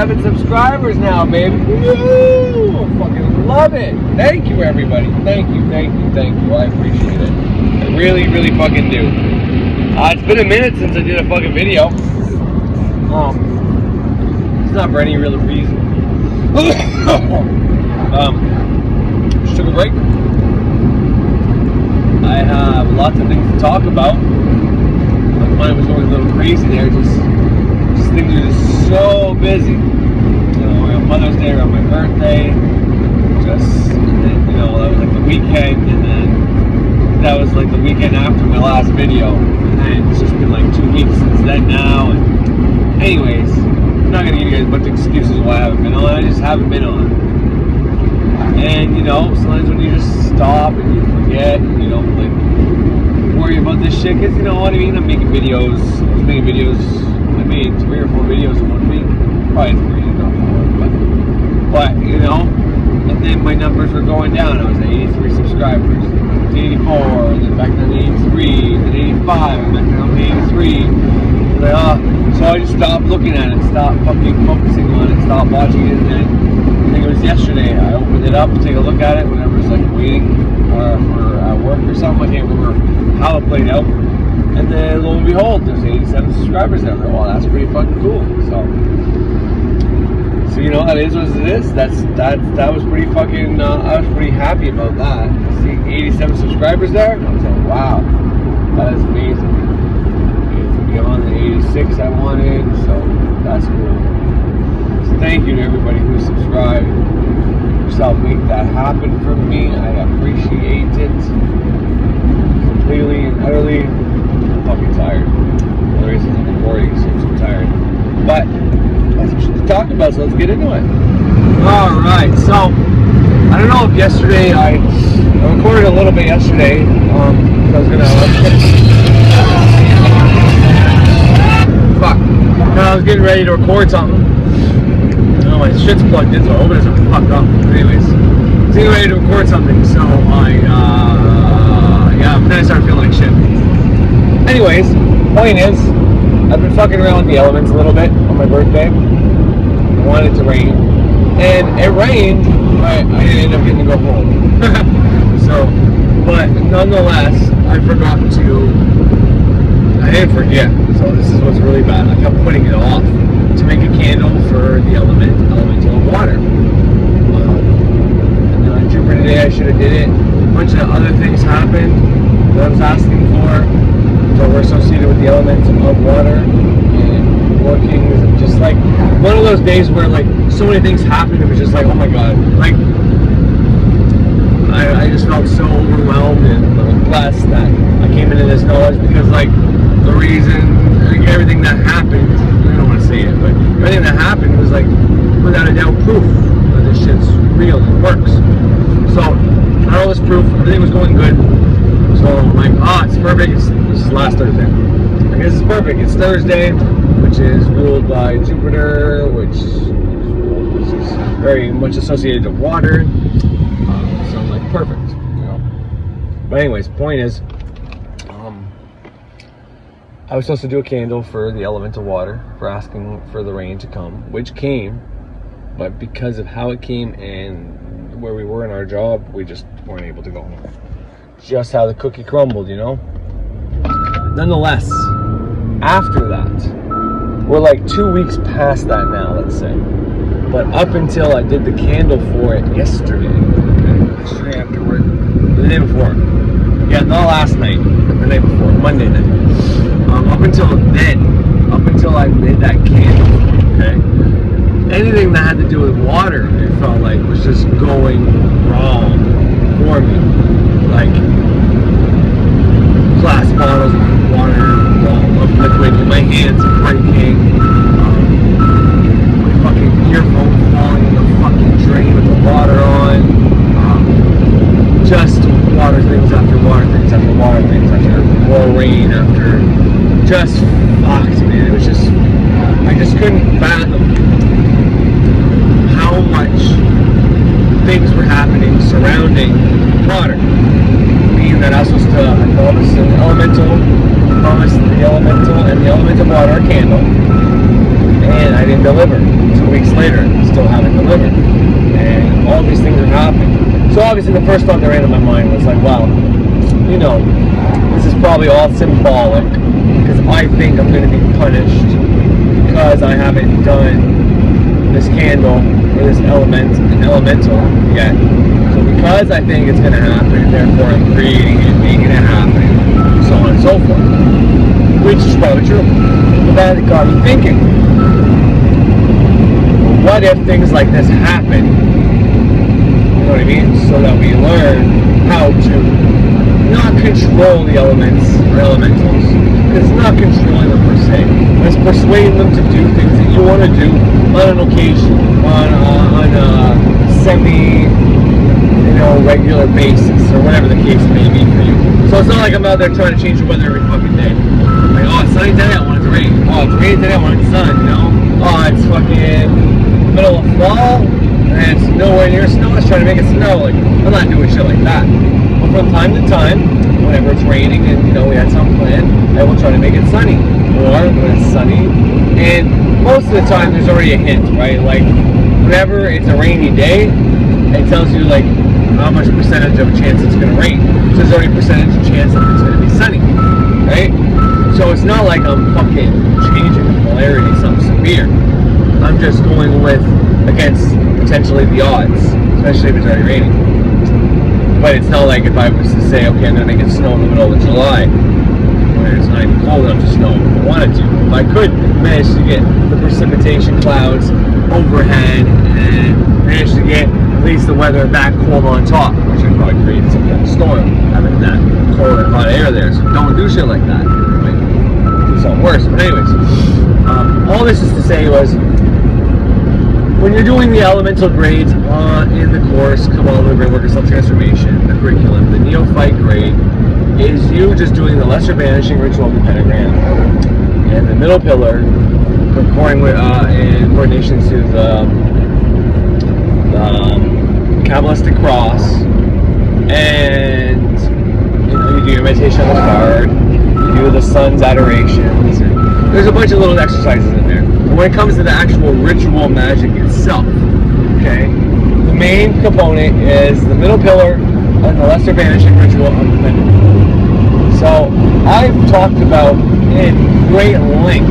87 subscribers now, baby. Woo! I fucking love it. Thank you, everybody. Thank you. I appreciate it. I really, really fucking do. It's been a minute since I did a fucking video. It's not for any real reason. Just took a break. I have lots of things to talk about. My mind was going a little crazy there. Just things are just so busy. You know, on Mother's Day, on my birthday, and then, that was like the weekend, and then that was like the weekend after my last video, and it's just been like 2 weeks since then now. And anyways, I'm not gonna give you guys a bunch of excuses why I haven't been on. I just haven't been on. And sometimes when you just stop and you forget, like worry about this shit, because you know what I mean. I'm making videos. I was making videos. I made 3 or 4 videos in 1 week. Probably 3, not 4. But and then my numbers were going down. I was at 83 subscribers, 84, and then back down to 83, then 85, and back down to 83. So I just stopped looking at it, stopped fucking focusing on it, stopped watching it, and then I think it was yesterday, I opened it up to take a look at it when I was like waiting for work or something. I can't remember how it played out. And then lo and behold, there's 87 subscribers there. Well, that's pretty fucking cool. So that is what it is. That was pretty fucking. I was pretty happy about that. See 87 subscribers there. I was like, wow, that is amazing. Beyond the 86 I wanted, so that's cool. So thank you to everybody who subscribed. Just helped make that happen for me. I appreciate it completely and utterly. I'm fucking tired. The reason I'm recording, so I'm so tired. But that's what we're talking about, so let's get into it. Alright, so I don't know if yesterday I recorded a little bit yesterday. I was gonna fuck. No, I was getting ready to record something. My shit's plugged in, so I hope it doesn't fuck up. Anyways, I was getting ready to record something, so then I started feeling like shit. Anyways, point is, I've been fucking around with the elements a little bit on my birthday. I wanted it to rain, and it rained, but I ended up getting to go home. But nonetheless, I didn't forget, so this is what's really bad. I kept putting it off to make a candle for the elemental water. And then on Jupiter Day, I should have did it. A bunch of other things happened that I was asking for that were associated with the elements of water and workings, and just like one of those days where like so many things happened. It was just like, oh my god, like I just felt so overwhelmed and blessed that I came into this knowledge, because like the reason, like, everything that happened, I don't want to say it, but everything that happened was like without a doubt proof that this shit's real and works. So I had all this proof, everything was going good. So I'm like, it's perfect. This is last Thursday. I guess it's perfect. It's Thursday, which is ruled by Jupiter, which is very much associated to water. So I'm like, perfect. But anyways, point is, I was supposed to do a candle for the element of water, for asking for the rain to come, which came, but because of how it came and where we were in our job, we just weren't able to go home. Just how the cookie crumbled, Nonetheless, after that, we're like 2 weeks past that now, let's say. But up until I did the candle for it yesterday after work, the day before. Yeah, not last night, the night before, Monday night. Up until then, up until I made that candle, okay? Anything that had to do with water, it felt like was just going wrong for me. Like glass bottles of water, of liquid in my hands breaking, my fucking earphone falling in the fucking drain with the water on, just water things after water things after water things after more rain after, just fucked, man. It was just, I just couldn't fathom how much things were happening surrounding water. Meaning that I was supposed to promise the elemental and the element of water a candle, and I didn't deliver. 2 weeks later, still haven't delivered. And all these things are happening. So obviously the first thought that ran in my mind was like, well, you know, this is probably all symbolic because I think I'm going to be punished because I haven't done this candle or this elemental yet. So because I think it's going to happen, therefore I'm creating it, making it happen, so on and so forth. Which is probably true. But that got me thinking, what if things like this happen? You know what I mean? So that we learn how to not control the elements or elementals. Because it's not controlling them per se. It's persuading them to do things that you want to do on an occasion, on a semi, regular basis, or whatever the case may be for you. So it's not like I'm out there trying to change the weather every fucking day. Like, oh, it's sunny today, I want it to rain. Oh, it's raining today, I want it to sun, Oh, it's fucking middle of fall, and it's nowhere near snow, it's trying to make it snow. Like, I'm not doing shit like that. But from time to time, whenever it's raining and, we had some plan, I will try to make it sunny. Or when it's sunny, and most of the time there's already a hint, right? Like, whenever it's a rainy day, it tells you, like, how much percentage of a chance it's going to rain. So there's already a percentage of chance that it's going to be sunny, right? So it's not like I'm fucking changing the polarity something severe. I'm just going against potentially the odds, especially if it's already raining. But it's not like if I was to say, okay, I'm going to make it snow in the middle of July, where it's not even cold enough to snow if I wanted to. If I could manage to get the precipitation clouds overhead and manage to get at least the weather back cold on top, which would probably create some kind of storm, having that cold and hot air there. So don't do shit like that. It might do something worse. But anyways, all this is to say was, when you're doing the elemental grades in the course, Kabbalah, Great Work of Self-Transformation, the curriculum, the neophyte grade is you just doing the lesser banishing ritual of the pentagram and the middle pillar, according in coordination to the Kabbalistic cross, and you do your meditation on the card, you do the sun's adorations, and there's a bunch of little exercises in there. But when it comes to the actual ritual magic itself, okay, the main component is the middle pillar and the lesser banishing ritual of the pentagram. So I've talked about in great length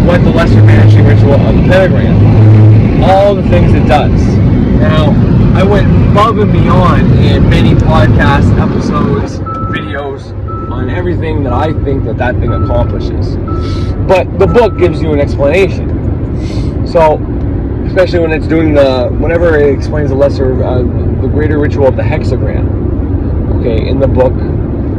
what the lesser banishing ritual of the pentagram, all the things it does. Now, I went above and beyond in many podcast episodes, videos, on everything that I think that thing accomplishes. But the book gives you an explanation. So, especially when it's doing whenever it explains the greater ritual of the hexagram, okay, in the book,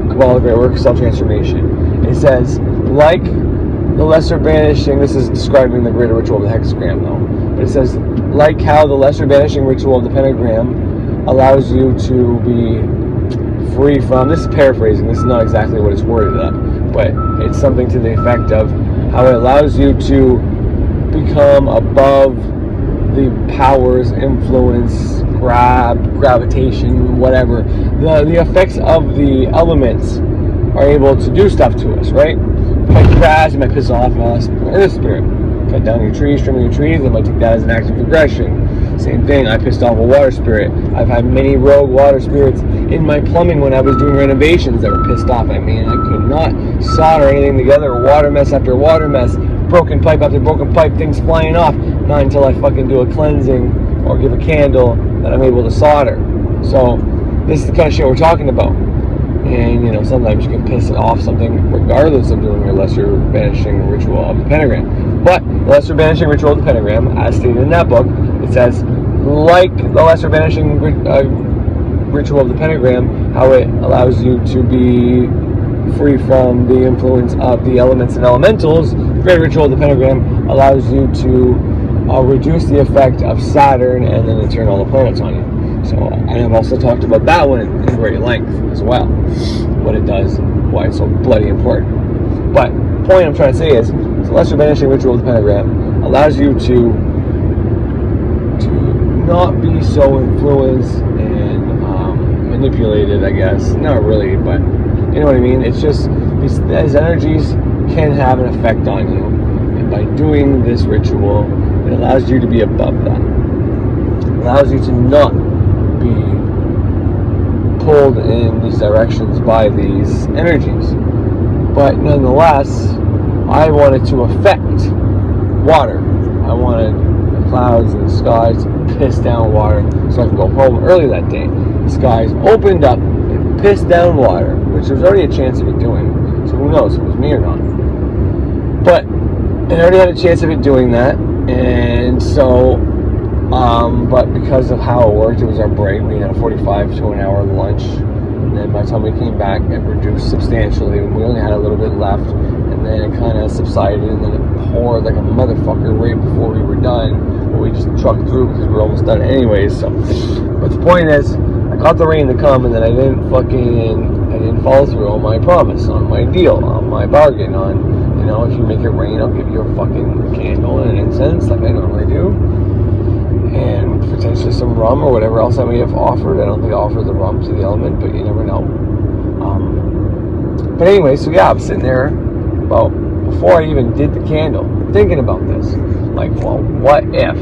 Kabbalah, Great Work, Self-Transformation, it says, like the lesser banishing, this is describing the greater ritual of the hexagram though, but it says, like how the lesser banishing ritual of the pentagram allows you to be free from, this is paraphrasing, this is not exactly what it's worded up, but it's something to the effect of how it allows you to become above the powers, influence, gravitation, whatever. The effects of the elements are able to do stuff to us, right? It might crash, it might piss off earth spirit. Cut down your trees, trim your trees, I might take that as an act of aggression. Same thing, I pissed off a water spirit. I've had many rogue water spirits in my plumbing when I was doing renovations that were pissed off at me, and I could not solder anything together, water mess after water mess, broken pipe after broken pipe, things flying off, not until I fucking do a cleansing or give a candle that I'm able to solder. So this is the kind of shit we're talking about. And sometimes you can piss off something regardless of doing your lesser banishing ritual of the pentagram. But the lesser banishing ritual of the pentagram, as stated in that book, it says, like the lesser banishing ritual of the pentagram, how it allows you to be free from the influence of the elements and elementals, the great ritual of the pentagram allows you to reduce the effect of Saturn and then to turn all the planets on you. So I have also talked about that one in great length as well, what it does, why it's so bloody important. But the point I'm trying to say is, the lesser banishing ritual of the pentagram allows you to not be so influenced and manipulated, I guess. Not really, but you know what I mean? It's just, these energies can have an effect on you. by doing this ritual, it allows you to be above that. It allows you to not be pulled in these directions by these energies. But nonetheless, I wanted to affect water. I wanted the clouds and the skies to piss down water so I could go home early that day. The skies opened up and pissed down water, which there's already a chance of it doing. So who knows if it was me or not. But I already had a chance of it doing that. And so, but because of how it worked, it was our break. We had a 45 to an hour lunch. And then by the time we came back, it reduced substantially. We only had a little bit left. And then it kind of subsided. And then it poured like a motherfucker right before we were done. But we just trucked through because we were almost done anyways. So, but the point is, I caught the rain to come, and then I didn't follow through on my promise, on my deal, on my bargain, on, if you make it rain, I'll give you a fucking candle and an incense like I normally do. And potentially some rum or whatever else I may have offered. I don't think I offered the rum to the element, but you never know. But anyway, so yeah, I was sitting there before I even did the candle, thinking about this. Like, well, what if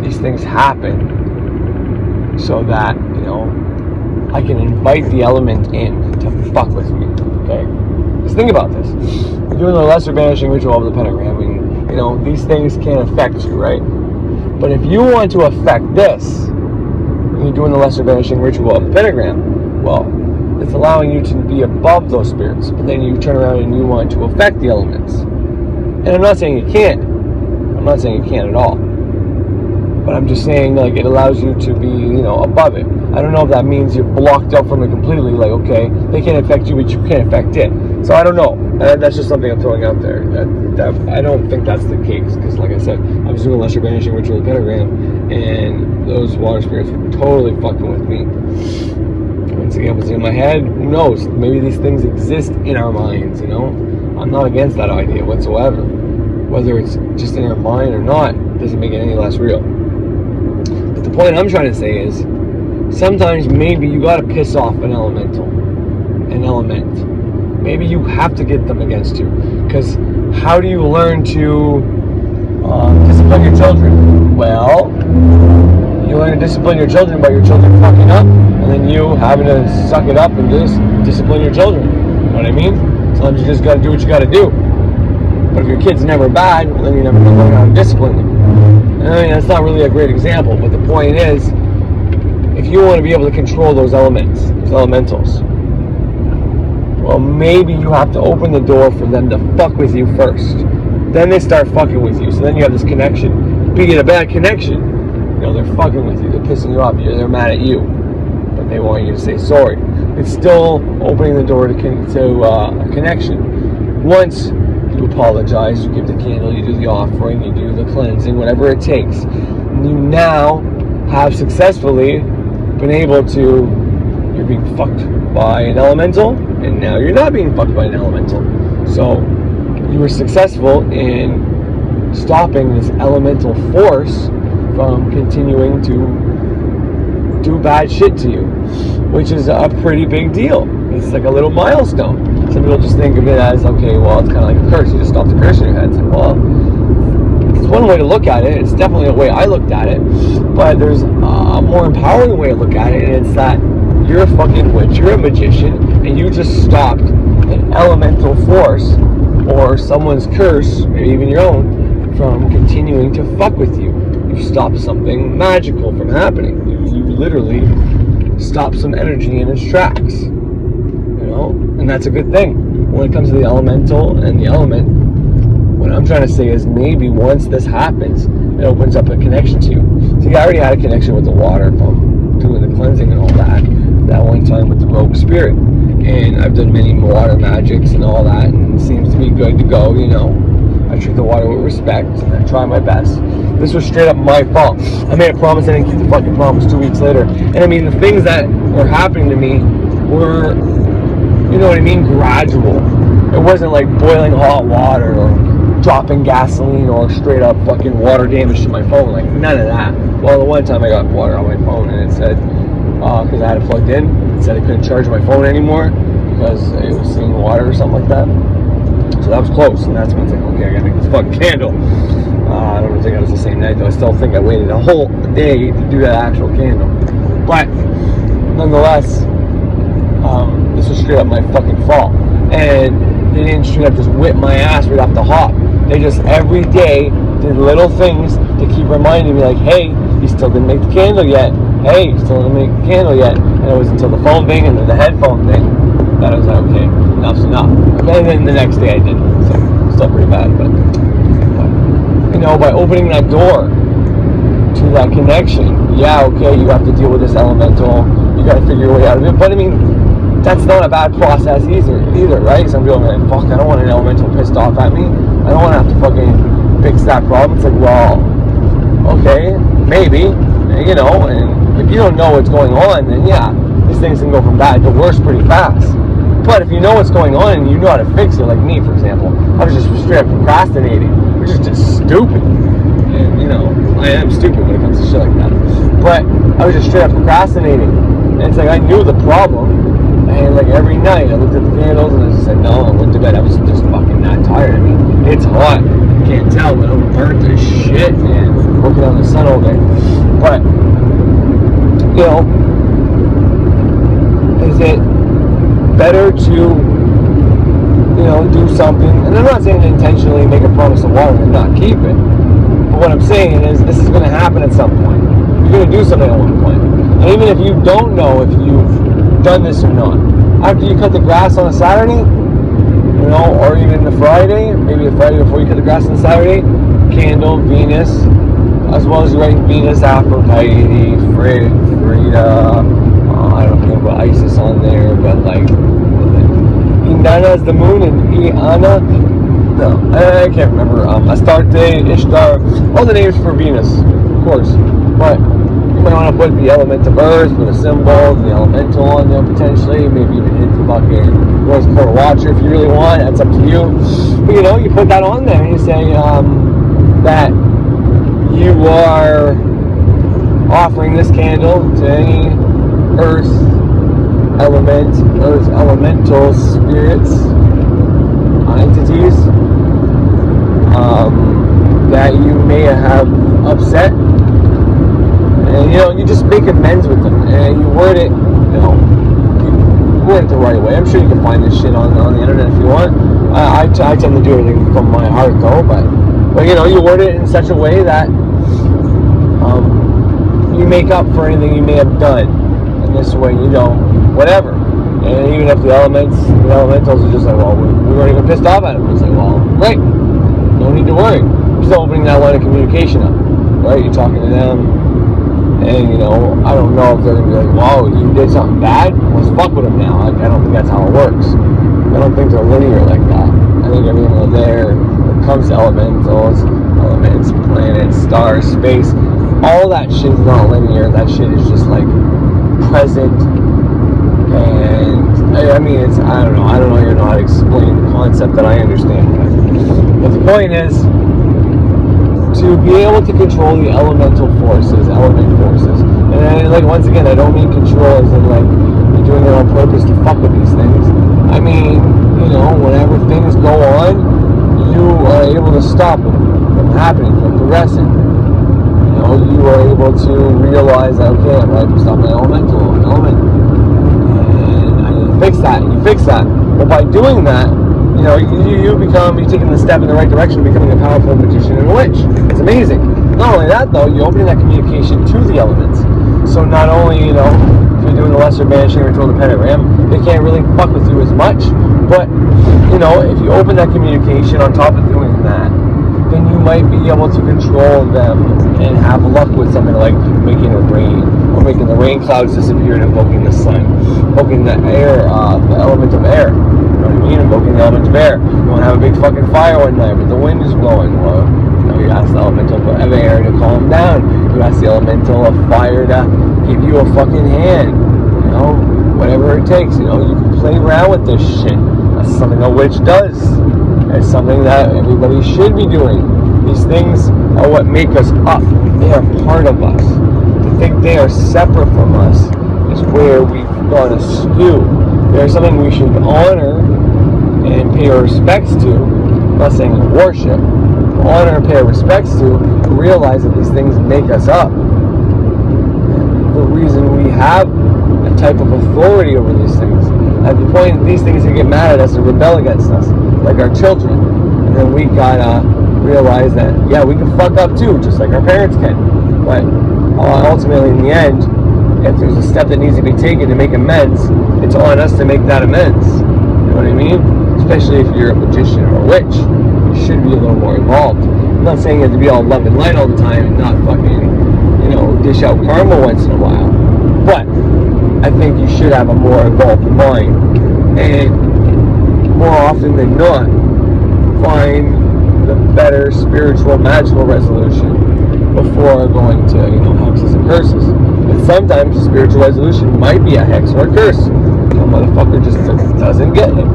these things happen so that, I can invite the element in to fuck with me, okay? Just think about this. You're doing the lesser banishing ritual of the pentagram, and, these things can't affect you, right? But if you want to affect this, and you're doing the lesser banishing ritual of the pentagram, well, it's allowing you to be above those spirits, but then you turn around and you want to affect the elements. And I'm not saying you can't. I'm not saying you can't at all. But I'm just saying, like, it allows you to be, above it. I don't know if that means you're blocked out from it completely, like, okay, they can't affect you, but you can't affect it. So I don't know. That's just something I'm throwing out there. I don't think that's the case, because like I said, I was doing a lesser banishing ritual of the pentagram, and those water spirits were totally fucking with me. Once again, what's in my head, who knows? Maybe these things exist in our minds, I'm not against that idea whatsoever. Whether it's just in our mind or not, doesn't make it any less real. But the point I'm trying to say is, sometimes maybe you gotta piss off an element. Maybe you have to get them against you. Because how do you learn to discipline your children? Well, you learn to discipline your children by your children fucking up, and then you having to suck it up and just discipline your children. You know what I mean? Sometimes you just gotta do what you gotta do. But if your kid's never bad, well, then you never learn how to discipline them. I mean, that's not really a great example, but the point is, if you want to be able to control those elements, those elementals, well, maybe you have to open the door for them to fuck with you first. Then they start fucking with you. So then you have this connection. If you get a bad connection, they're fucking with you. They're pissing you off. They're mad at you. But they want you to say sorry. It's still opening the door to a connection. Once you apologize, you give the candle, you do the offering, you do the cleansing, whatever it takes. And you now have successfully been able to, you're being fucked by an elemental, and now you're not being fucked by an elemental. So you were successful in stopping this elemental force from continuing to do bad shit to you, which is a pretty big deal. It's like a little milestone. Some people just think of it as, okay, well, it's kind of like a curse. You just stop the curse in your head. It's like, well, it's one way to look at it. It's definitely a way I looked at it. But there's a more empowering way to look at it, and it's that you're a fucking witch, you're a magician, and you just stopped an elemental force or someone's curse, maybe even your own, from continuing to fuck with you. You stopped something magical from happening. You literally stopped some energy in its tracks. And that's a good thing. When it comes to the elemental and the element, what I'm trying to say is maybe once this happens, it opens up a connection to you. See, I already had a connection with the water from doing the cleansing and all that one time with the rogue spirit. And I've done many water magics and all that, and it seems to be good to go, I treat the water with respect, and I try my best. This was straight up my fault. I made a promise, I didn't keep the fucking promise 2 weeks later. And I mean, the things that were happening to me were, gradual. It wasn't like boiling hot water or dropping gasoline or straight up fucking water damage to my phone. Like, none of that. Well, the one time I got water on my phone and it said, because I had it plugged in, it said I couldn't charge my phone anymore because it was seeing water or something like that. So that was close, and that's when I was like, okay, I gotta make this fucking candle. I don't think it was the same night, though. I still think I waited a whole day to do that actual candle. But, nonetheless, this was straight up my fucking fault. And they didn't straight up just whip my ass right off the hop. They just, every day, did little things to keep reminding me, like, hey, you still didn't make the candle yet. Hey, you still didn't make the candle yet. And it was until the phone thing and then the headphone thing that I was like, okay, enough's enough. And then the next day I did. So, still pretty bad, but you know, by opening that door to that connection, yeah, okay, you have to deal with this elemental, you gotta figure your way out of it, but I mean, that's not a bad process either, right? Some people are like, fuck, I don't want an elemental pissed off at me, I don't want to have to fucking fix that problem. It's like, well, okay, maybe, you know, and if you don't know what's going on, then yeah, these things can go from bad to worse pretty fast. But if you know what's going on and you know how to fix it, like me, for example, I was just straight up procrastinating, which is just stupid. And, you know, I am stupid when it comes to shit like that. But I was just straight up procrastinating. And it's like I knew the problem. And, like, every night I looked at the candles and I just said, no, I went to bed. I was just fucking not tired. I mean, it's hot. You can't tell, but I'm burnt as shit, man. Working out in the sun all day. But, you know, is it better to, you know, do something, and I'm not saying to intentionally make a promise of water and not keep it, but what I'm saying is this is going to happen at some point. You're going to do something at one point, and even if you don't know if you've done this or not, after you cut the grass on a Saturday, you know, or even the Friday, maybe the Friday before you cut the grass on Saturday, candle, Venus, as well as you're writing Venus, Aphrodite, Frida, I don't know about Isis on there, but like Inanna is the moon and Iana, no, I can't remember. Astarte, Ishtar, all the names for Venus, of course. But you might want to put the element of Earth with a symbol, the elemental on there potentially. Maybe even hit the fucking Rose Quarter Watcher if you really want. That's up to you. But you know, you put that on there and you say that you are offering this candle to any Earth element, Earth elemental spirits, entities that you may have upset, and you know, you just make amends with them, and you word it, you know, you word it the right way. I'm sure you can find this shit on the internet if you want. I tend to do everything from my heart though, but you know, you word it in such a way that you make up for anything you may have done. This way, you know, whatever. And even if the elementals are just like, well, we weren't even pissed off at them. It's like, well, great. No need to worry. You're still opening that line of communication up, right? You're talking to them, and, you know, I don't know if they're going to be like, whoa, you did something bad? Let's fuck with them now. I don't think that's how it works. I don't think they're linear like that. I think everything over there, when it comes to elementals, elements, planets, stars, space, all that shit's not linear. That shit is just like present, and I mean, it's, I don't know even know how to explain the concept that I understand, but the point is to be able to control the elemental forces, element forces, and like, once again, I don't mean control as in like you're doing it on purpose to fuck with these things. I mean, you know, whenever things go on, you are able to stop them from happening, from progressing. You are able to realize that, okay, I'm right to stop my element, and I need to fix that, and you fix that. But by doing that, you know, you're taking the step in the right direction of becoming a powerful magician and a witch. It's amazing. Not only that, though, you're opening that communication to the elements. So not only, you know, if you're doing the lesser banishing or control the pentagram, they can't really fuck with you as much, but, you know, if you open that communication on top of doing that, then you might be able to control them and have luck with something like making it rain, or making the rain clouds disappear and invoking the sun, invoking the air, the element of air. You know what I mean? Invoking the element of air. You want to have a big fucking fire one night, but the wind is blowing. Well, you know, you ask the elemental of air to calm down. You ask the elemental of fire to give you a fucking hand. You know, whatever it takes. You know, you can play around with this shit. That's something a witch does. It's something that everybody should be doing. These things are what make us up. They are part of us. To think they are separate from us is where we've gone askew. They are something we should honor and pay our respects to, I'm not saying worship, honor and pay our respects to, realize that these things make us up. And the reason we have a type of authority over these things, at the point that these things can get mad at us and rebel against us, like our children, and then we gotta realize that, yeah, we can fuck up too, just like our parents can. But ultimately, in the end, if there's a step that needs to be taken to make amends, it's on us to make that amends. You know what I mean? Especially if you're a magician or a witch, you should be a little more involved. I'm not saying you have to be all love and light all the time and not fucking, dish out karma once in a while. But I think you should have a more involved mind, and more often than not, find the better spiritual, magical resolution before going to, hexes and curses. But sometimes spiritual resolution might be a hex or a curse. The motherfucker just doesn't get it.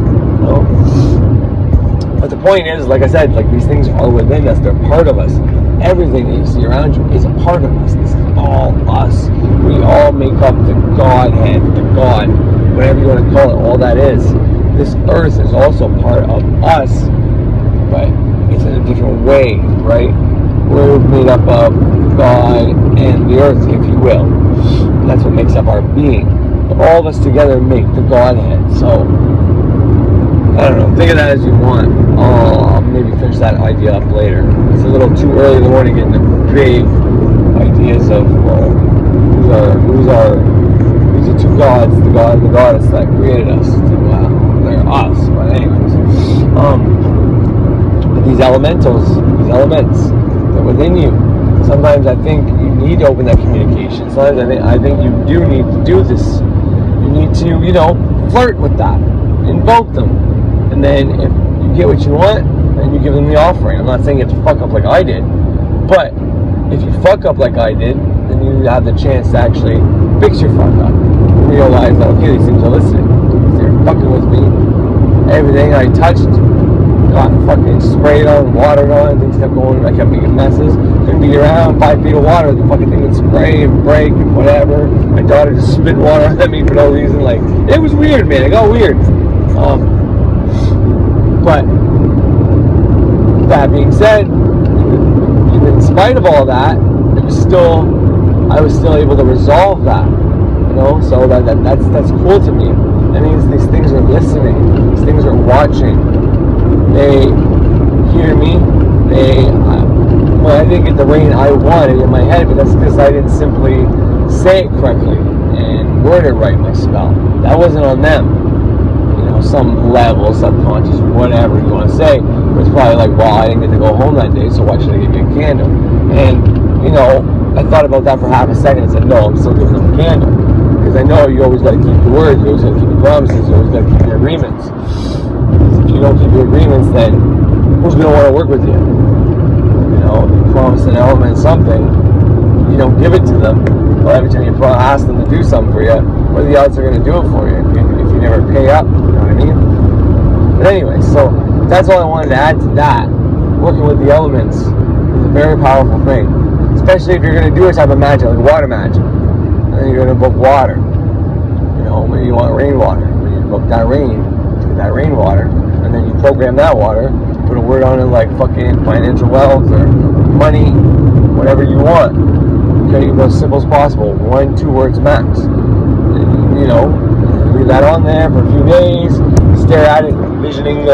But the point is, like I said, these things are within us. They're part of us. Everything that you see around you is a part of us. This is all us. We all make up the Godhead, the God, whatever you want to call it, all that is. This earth is also part of us, but it's in a different way, right? We're made up of God and the earth, if you will. And that's what makes up our being. But all of us together make the Godhead. So, I don't know, think of that as you want. I'll maybe finish that idea up later. It's a little too early in the morning getting to create ideas of, who's the two gods, the God and the goddess that created us. They're us, but anyways. But these elementals, these elements, they're within you. Sometimes I think you need to open that communication. Sometimes I think you do need to do this. You need to, flirt with that. Invoke them. And then if you get what you want, then you give them the offering. I'm not saying you have to fuck up like I did. But if you fuck up like I did, then you have the chance to actually fix your fuck up. Realize that, okay, these things are listening. They're fucking with me. Everything I touched got fucking sprayed on, watered on, things kept going, I kept making messes. Couldn't be around 5 feet of water, the fucking thing would spray and break and whatever. My daughter just spit water at me for no reason. It was weird, man. It got weird. But that being said, even in spite of all that, I was still able to resolve that. So that's cool to me. That means these things are listening. These things are watching. They hear me. When I didn't get the rain I wanted in my head, but that's because I didn't simply say it correctly and word it right, my spell. That wasn't on them. Some level, subconscious, whatever you want to say. But it's probably I didn't get to go home that day, so why should I give you a candle? And, I thought about that for half a second and said, no, I'm still giving them a candle. Because I know you always got to keep your words, you always got to keep your promises, you always got to keep your agreements. Because if you don't keep your agreements, then who's going to want to work with you? If you promise an element something, you don't give it to them. Well, every time you ask them to do something for you, what are the odds they're going to do it for you if you never pay up? You know what I mean? But anyway, so that's all I wanted to add to that. Working with the elements is a very powerful thing. Especially if you're going to do a type of magic, like water magic. And then you're going to book water. Maybe you want rainwater. Maybe you book that rain, to that rainwater. And then you program that water, put a word on it like fucking financial wealth or money, whatever you want. Okay, you go as simple as possible. 1-2 words max. And, leave that on there for a few days, stare at it, envisioning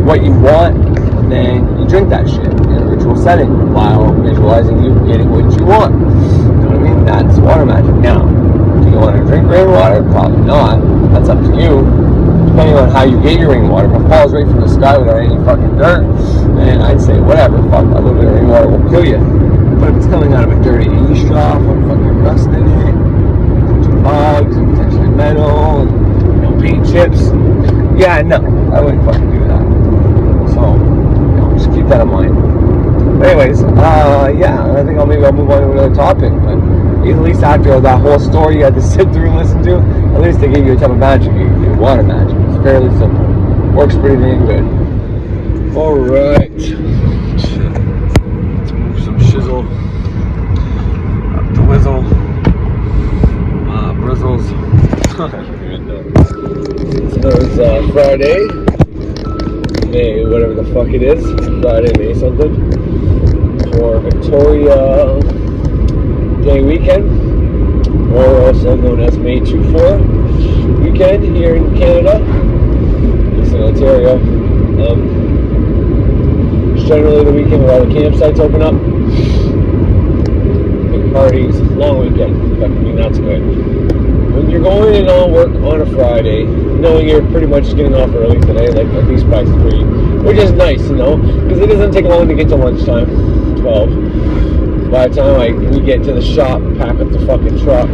what you want, and then you drink that shit in a ritual setting while visualizing you getting what you want. You know what I mean? That's water magic. Now, do you want to drink rainwater? Probably not. That's up to you. Depending on how you get your rainwater. If it falls right from the sky without any fucking dirt, then I'd say whatever, fuck, a little bit of rainwater will kill you. But if it's coming out of a dirty eavesdrop or fucking rust in it, bugs and potentially metal and paint chips, yeah, no, I wouldn't fucking do that. So just keep that in mind. But anyways, yeah, I think I'll move on to another topic. But at least after that whole story you had to sit through and listen to, at least they gave you a type of magic. You gave water magic. It's fairly simple. Works pretty dang good. Alright. Let's move some shizzle up the whizzle. Brizzles. It's Friday. May, whatever the fuck it is, Friday, May something, for Victoria Day weekend, or also known as May 2-4 weekend here in Canada, at least in Ontario. It's generally the weekend where all the campsites open up, big parties, long weekend. I mean, that's good. When you're going in on work on a Friday, knowing you're pretty much getting off early today, like at least by 3, which is nice, you know, because it doesn't take long to get to lunchtime, 12. By the time we get to the shop, pack up the fucking truck,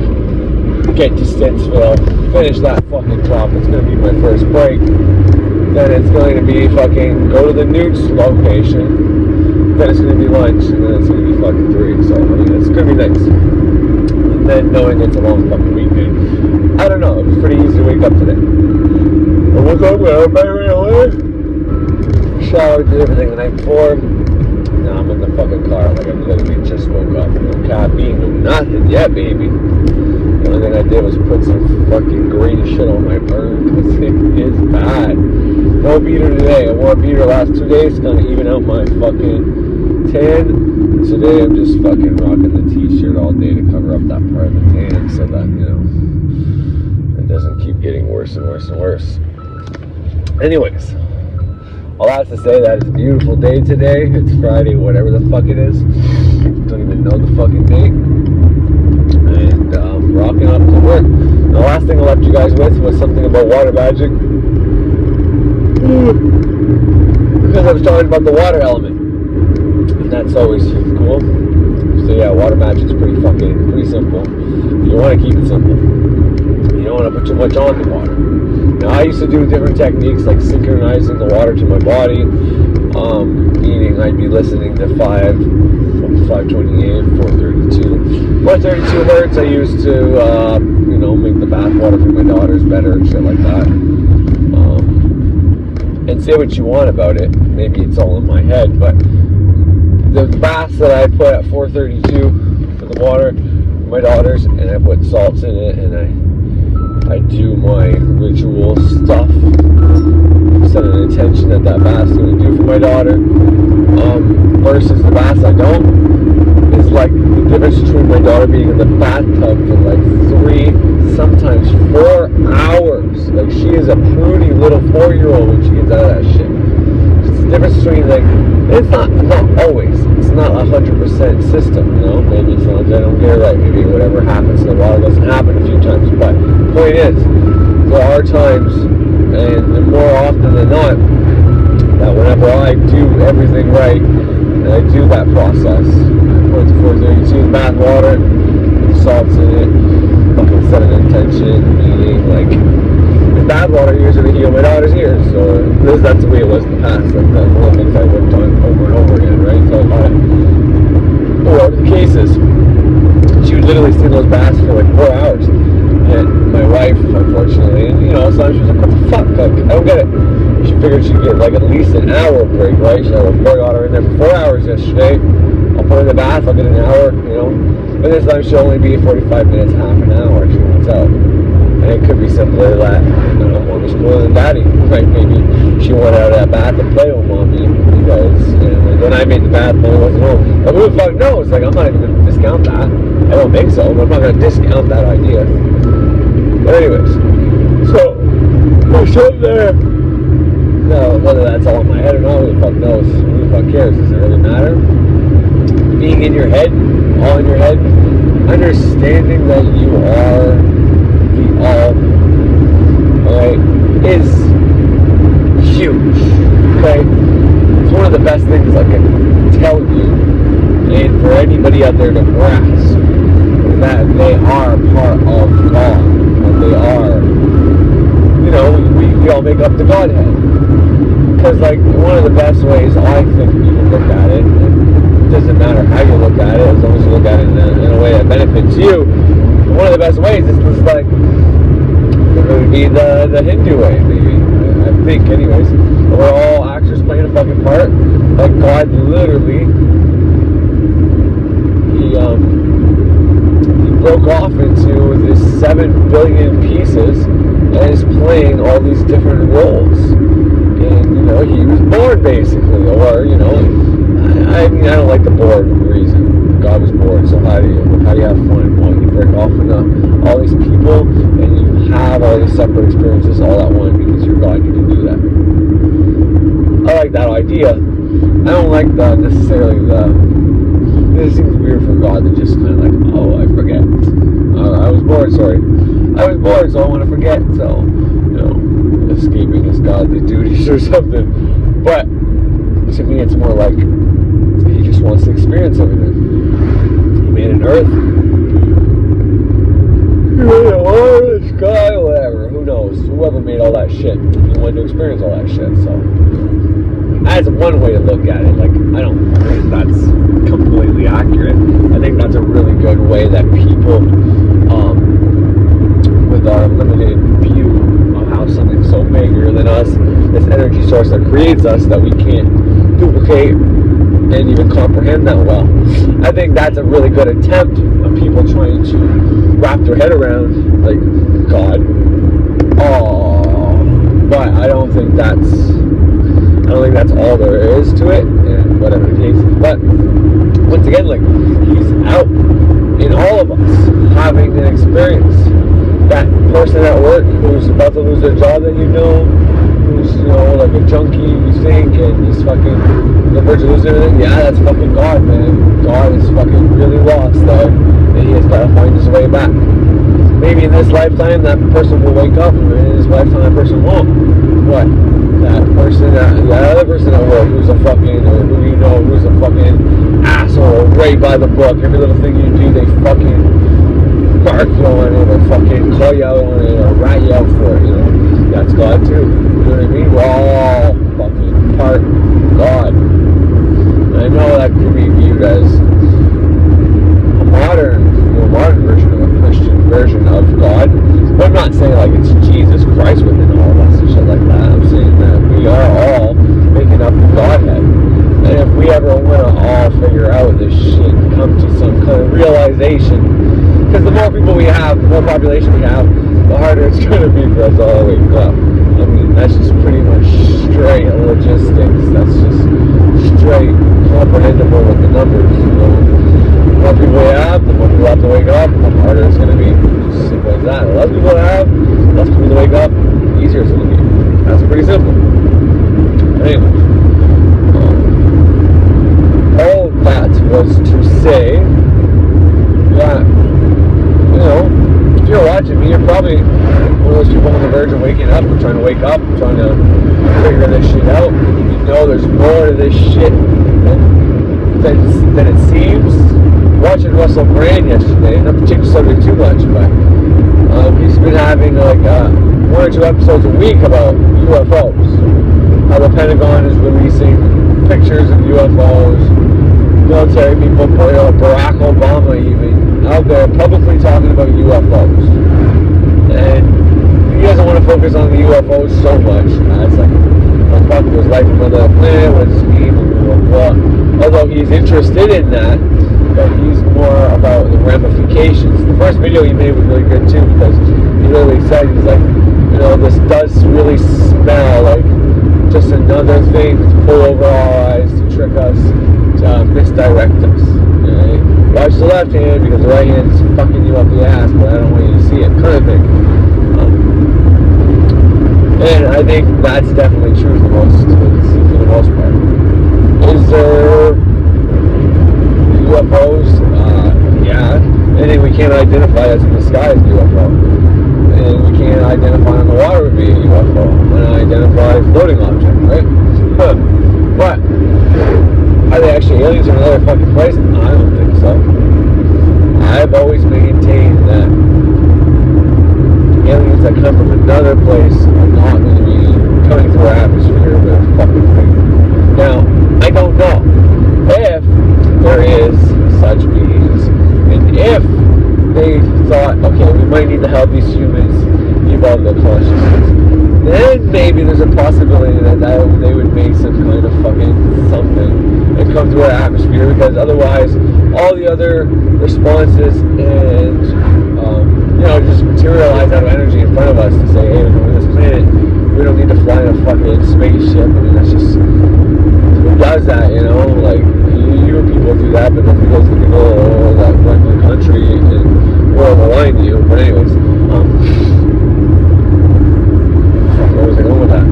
get to Stittsville, finish that fucking drop, it's going to be my first break. Then it's going to be fucking go to the Newt's location, then it's going to be lunch, and then it's going to be fucking 3. So, I mean, it's going to be nice. And then knowing it's a long fucking weekend. I don't know, it was pretty easy to wake up today. I woke up, went out right away, showered, did everything the night before. Now I'm in the fucking car like I literally just woke up. No caffeine, no nothing yet, baby. The only thing I did was put some fucking green shit on my burn because it is bad. No beater today. I wore a beater the last 2 days to kind of even out my fucking tan. Today I'm just fucking rocking the t-shirt all day to cover up that part of the tan so that, you know, it doesn't keep getting worse and worse and worse. Anyways, all that to say that it's a beautiful day today. It's Friday, whatever the fuck it is. Don't even know the fucking date. And rocking up to work. And the last thing I left you guys with was something about water magic. Because I was talking about the water element. And that's always cool. So yeah, water magic's pretty simple. You want to keep it simple. You don't want to put too much on the water. Now I used to do different techniques like synchronizing the water to my body, meaning I'd be listening to 528, 432. 432 hertz I used to, you know, make the bath water for my daughters better and shit like that. And say what you want about it. Maybe it's all in my head, but the baths that I put at 432 for the water for my daughters, and I put salts in it, and I do my ritual stuff, set an intention that bath's going to do for my daughter, versus the baths I don't, is like the difference between my daughter being in the bathtub for like 3, sometimes 4 hours. Like, she is a prudy little 4-year-old when she gets out of that shit. It's the difference between, like, it's not always, it's not 100% system, you know, maybe sometimes I don't get it right, maybe whatever happens in the water doesn't happen a few times, but the point is, there are times, and more often than not, that whenever I do everything right, and I do that process, I put the 432 bath water, salts in it, fucking set an intention, meaning, like, the bath water ears are to heal my daughter's ears, or that's the way it was in the past, like, that's one of the things I worked on over and over again, right, so whatever the case is, she would literally sit in those baths for like 4 hours, and my wife, unfortunately, and, you know, sometimes she was like, what the fuck, like, I don't get it. She figured she'd get like at least an hour break, right? So I got her in there for 4 hours yesterday. I'll put her in the bath, I'll get an hour, you know. But this time she'll only be 45 minutes, half an hour she wants out. And it could be simply that, you know, mommy's cooler than daddy, right? Maybe she went out of that bath to play with mommy because, you know, like when I made the bath, mommy wasn't home. Like, who the fuck knows? Like, I'm not even going to discount that. I don't think so, but I'm not going to discount that idea. But anyways, so I sit there. No, whether that's all in my head or not, who the fuck knows? Who the fuck cares? Does it really matter? Being in your head, all in your head, understanding that you are the all, alright, is huge, okay? It's one of the best things I can tell you, and for anybody out there to grasp, that they are part of God, and they are, you know, we all make up the Godhead. Because, like, one of the best ways I think you can look at it, and it doesn't matter how you look at it, as long as you look at it in a way that benefits you, one of the best ways is just, like, it would be the Hindu way, maybe, I think, anyways. We're all actors playing a fucking part. Like, God literally, he broke off into this 7 billion pieces and is playing all these different roles. And, you know, he was bored basically, or I mean, I don't like the bored reason. God was bored, so how do you have fun? Well, you break off into all these people, and you have all these separate experiences all at once because you're God. You can do that. I like that idea. I don't like necessarily it seems weird for God to just kind of like, oh, I forget. I was bored. Sorry, I was bored, so I want to forget. So escaping his godly duties or something. But to me, it's more like he just wants to experience everything. He made an earth, he made a water, the sky, whatever. Who knows? Whoever made all that shit, he wanted to experience all that shit. So that's one way to look at it. Like, I don't think that's completely accurate. I think that's a really good way that people, with our limited view of how something so bigger than us, this energy source that creates us, that we can't duplicate and even comprehend that well. I think that's a really good attempt of people trying to wrap their head around, like, God. Oh, but I don't think that's all there is to it, and whatever the case. But once again, like, he's out in all of us having an experience. That person at work who's about to lose their job that who's like a junkie, you think, and he's fucking on the verge of losing everything. Yeah, that's fucking God, man. God is fucking really lost there, and he has got to find his way back. Maybe in this lifetime that person will wake up, and in this lifetime that person won't. What? That other person at work who's a fucking, or who's a fucking asshole, right by the book. Every little thing you do, they fucking bark you on it, or fucking call you out on it, or rat you out for it. That's God too. You know what I mean? We're all fucking part God. And I know that can be viewed as a modern version of a Christian version of God. But I'm not saying like it's Jesus Christ within all of us and shit like that. I'm saying that we are all making up the Godhead. And if we ever want to all figure out this shit and come to some kind of realization, because the more people we have, the more population we have, the harder it's going to be for us all to wake up. I mean, that's just pretty much straight logistics. That's just straight comprehensible with the numbers. The more people we have, the more people have to wake up, the harder it's going to be. Just simple as that. The less people have, less people to wake up, the easier it's going to be. That's pretty simple. Anyway, all that was to say that, if you're watching me, you're probably one of those people on the verge of waking up, or trying to wake up, trying to figure this shit out. There's more to this shit than it seems. Watching Russell Brand yesterday, not to change the subject too much, but he's been having like 1 or 2 episodes a week about UFOs. How the Pentagon is releasing pictures of UFOs. Military people, Barack Obama even, out there publicly talking about UFOs. And he doesn't want to focus on the UFOs so much. It's like, fuck, there's life on another planet, what does it mean, blah, blah, blah. Although he's interested in that, but he's more about the ramifications. The first video he made was really good too, because he literally said, he's like, this does really smell like just another thing to pull over our eyes, to trick us, to misdirect us. Right? Watch the left hand because the right hand's fucking you up the ass, but I don't want you to see it, kind of thing. And I think that's definitely true for the most part. Is there UFOs? Yeah. Anything we can't identify as in the sky is a UFO. Anything we can't identify on the water would be a UFO. Unidentified floating object, right? But are they actually aliens in another fucking place? I don't think so. I've always maintained that aliens that come from another place are not going to be coming through our atmosphere with a fucking thing. Now, I don't know if there is such beings, and if they thought, okay, we might need to help these humans evolve their consciousness, then maybe there's a possibility that they would make some kind of fucking something and come through our atmosphere, because otherwise all the other responses and just materialize out of energy in front of us to say, hey, we're on this planet, we don't need to fly in a fucking spaceship. I mean, that's just, who does that, you know? Like, you people do that, but nobody goes to people that run the country and we're aligned to you. But anyways, where was I going with that?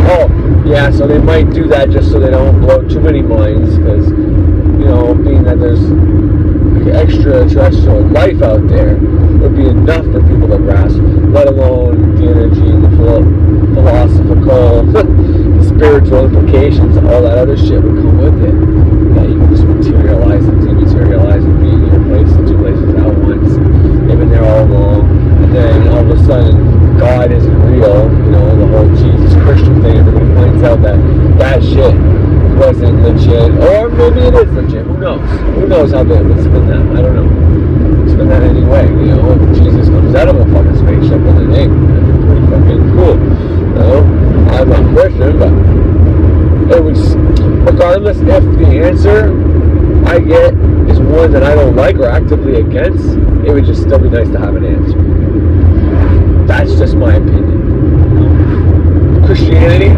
Oh, yeah, so they might do that just so they don't blow too many minds, because, you know, being that there's extraterrestrial life out there would be enough for people to grasp, let alone the energy, the philosophical, the spiritual implications, all that other shit would come with it. That you can just materialize and dematerialize and be in your place in two places at once. They've been there all along, and then all of a sudden God isn't real, you know, the whole Jesus Christian thing, everybody finds out that that shit wasn't legit, or maybe it is legit, who knows? Who knows how they would spin that? I don't know. Spin that anyway, you know, if Jesus comes out of a fucking spaceship, then hey, that'd be pretty fucking cool. You know, I'm not Christian, but it was, regardless if the answer I get is one that I don't like or actively against, it would just still be nice to have an answer. That's just my opinion. Christianity,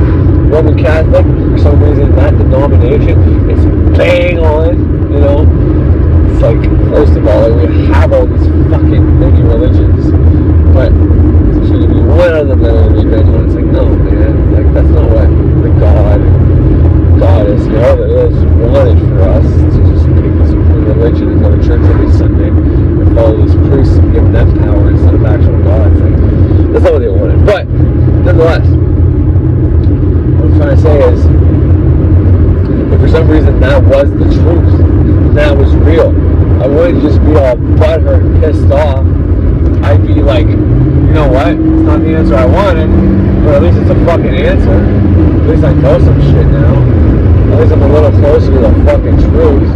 Roman Catholic, for some reason, that denomination is bang on, you know. It's like, first of all, like, we have all these fucking many religions, but there's going to be one of them that are going to be bang on. It's like, no, man, like, that's not what the God is, you know, that is wanted for us to just pick this religion and go to church every Sunday and follow these priests and give them power instead of actual God. It's like, that's not what they wanted. But, nonetheless, what I'm trying to say is, if for some reason that was the truth, that was real, I wouldn't just be all butthurt and pissed off. I'd be like, you know what, it's not the answer I wanted, but at least it's a fucking answer. At least I know some shit now. At least I'm a little closer to the fucking truth.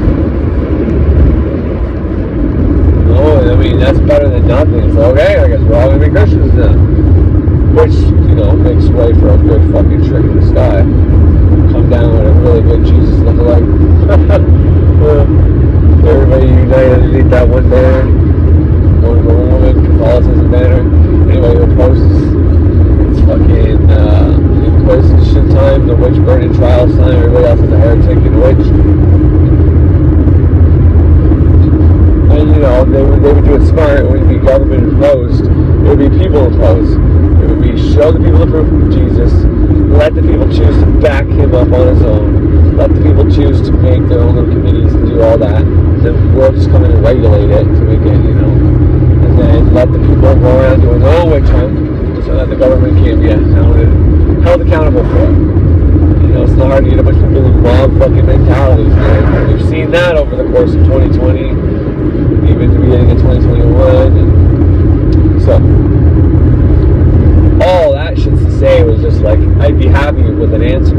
No, I mean, that's better than nothing. It's like, okay, I guess we're all gonna be Christians now. Which, you know, makes way for a good fucking trick in the sky. Come down with a really good Jesus lookalike. Everybody united underneath that one banner. One woman, Catholicism banner. Anybody who opposes, it's fucking Inquisition time, the witch burning trial sign. Everybody else is a heretic and a witch. And, you know, they would do it smart. It wouldn't be government imposed. It would be people imposed. It would be show the people the proof of Jesus, let the people choose to back him up on his own, let the people choose to make their own little committees and do all that, then we'll just come in and regulate it to make it, you know, and then let the people go around doing their own witch hunt so that the government can't be held accountable for it. You know, it's not hard to get a bunch of people with mob fucking mentalities, man. We've seen that over the course of 2020, even the beginning of 2021, and so all that shit's to say was just like, I'd be happy with an answer.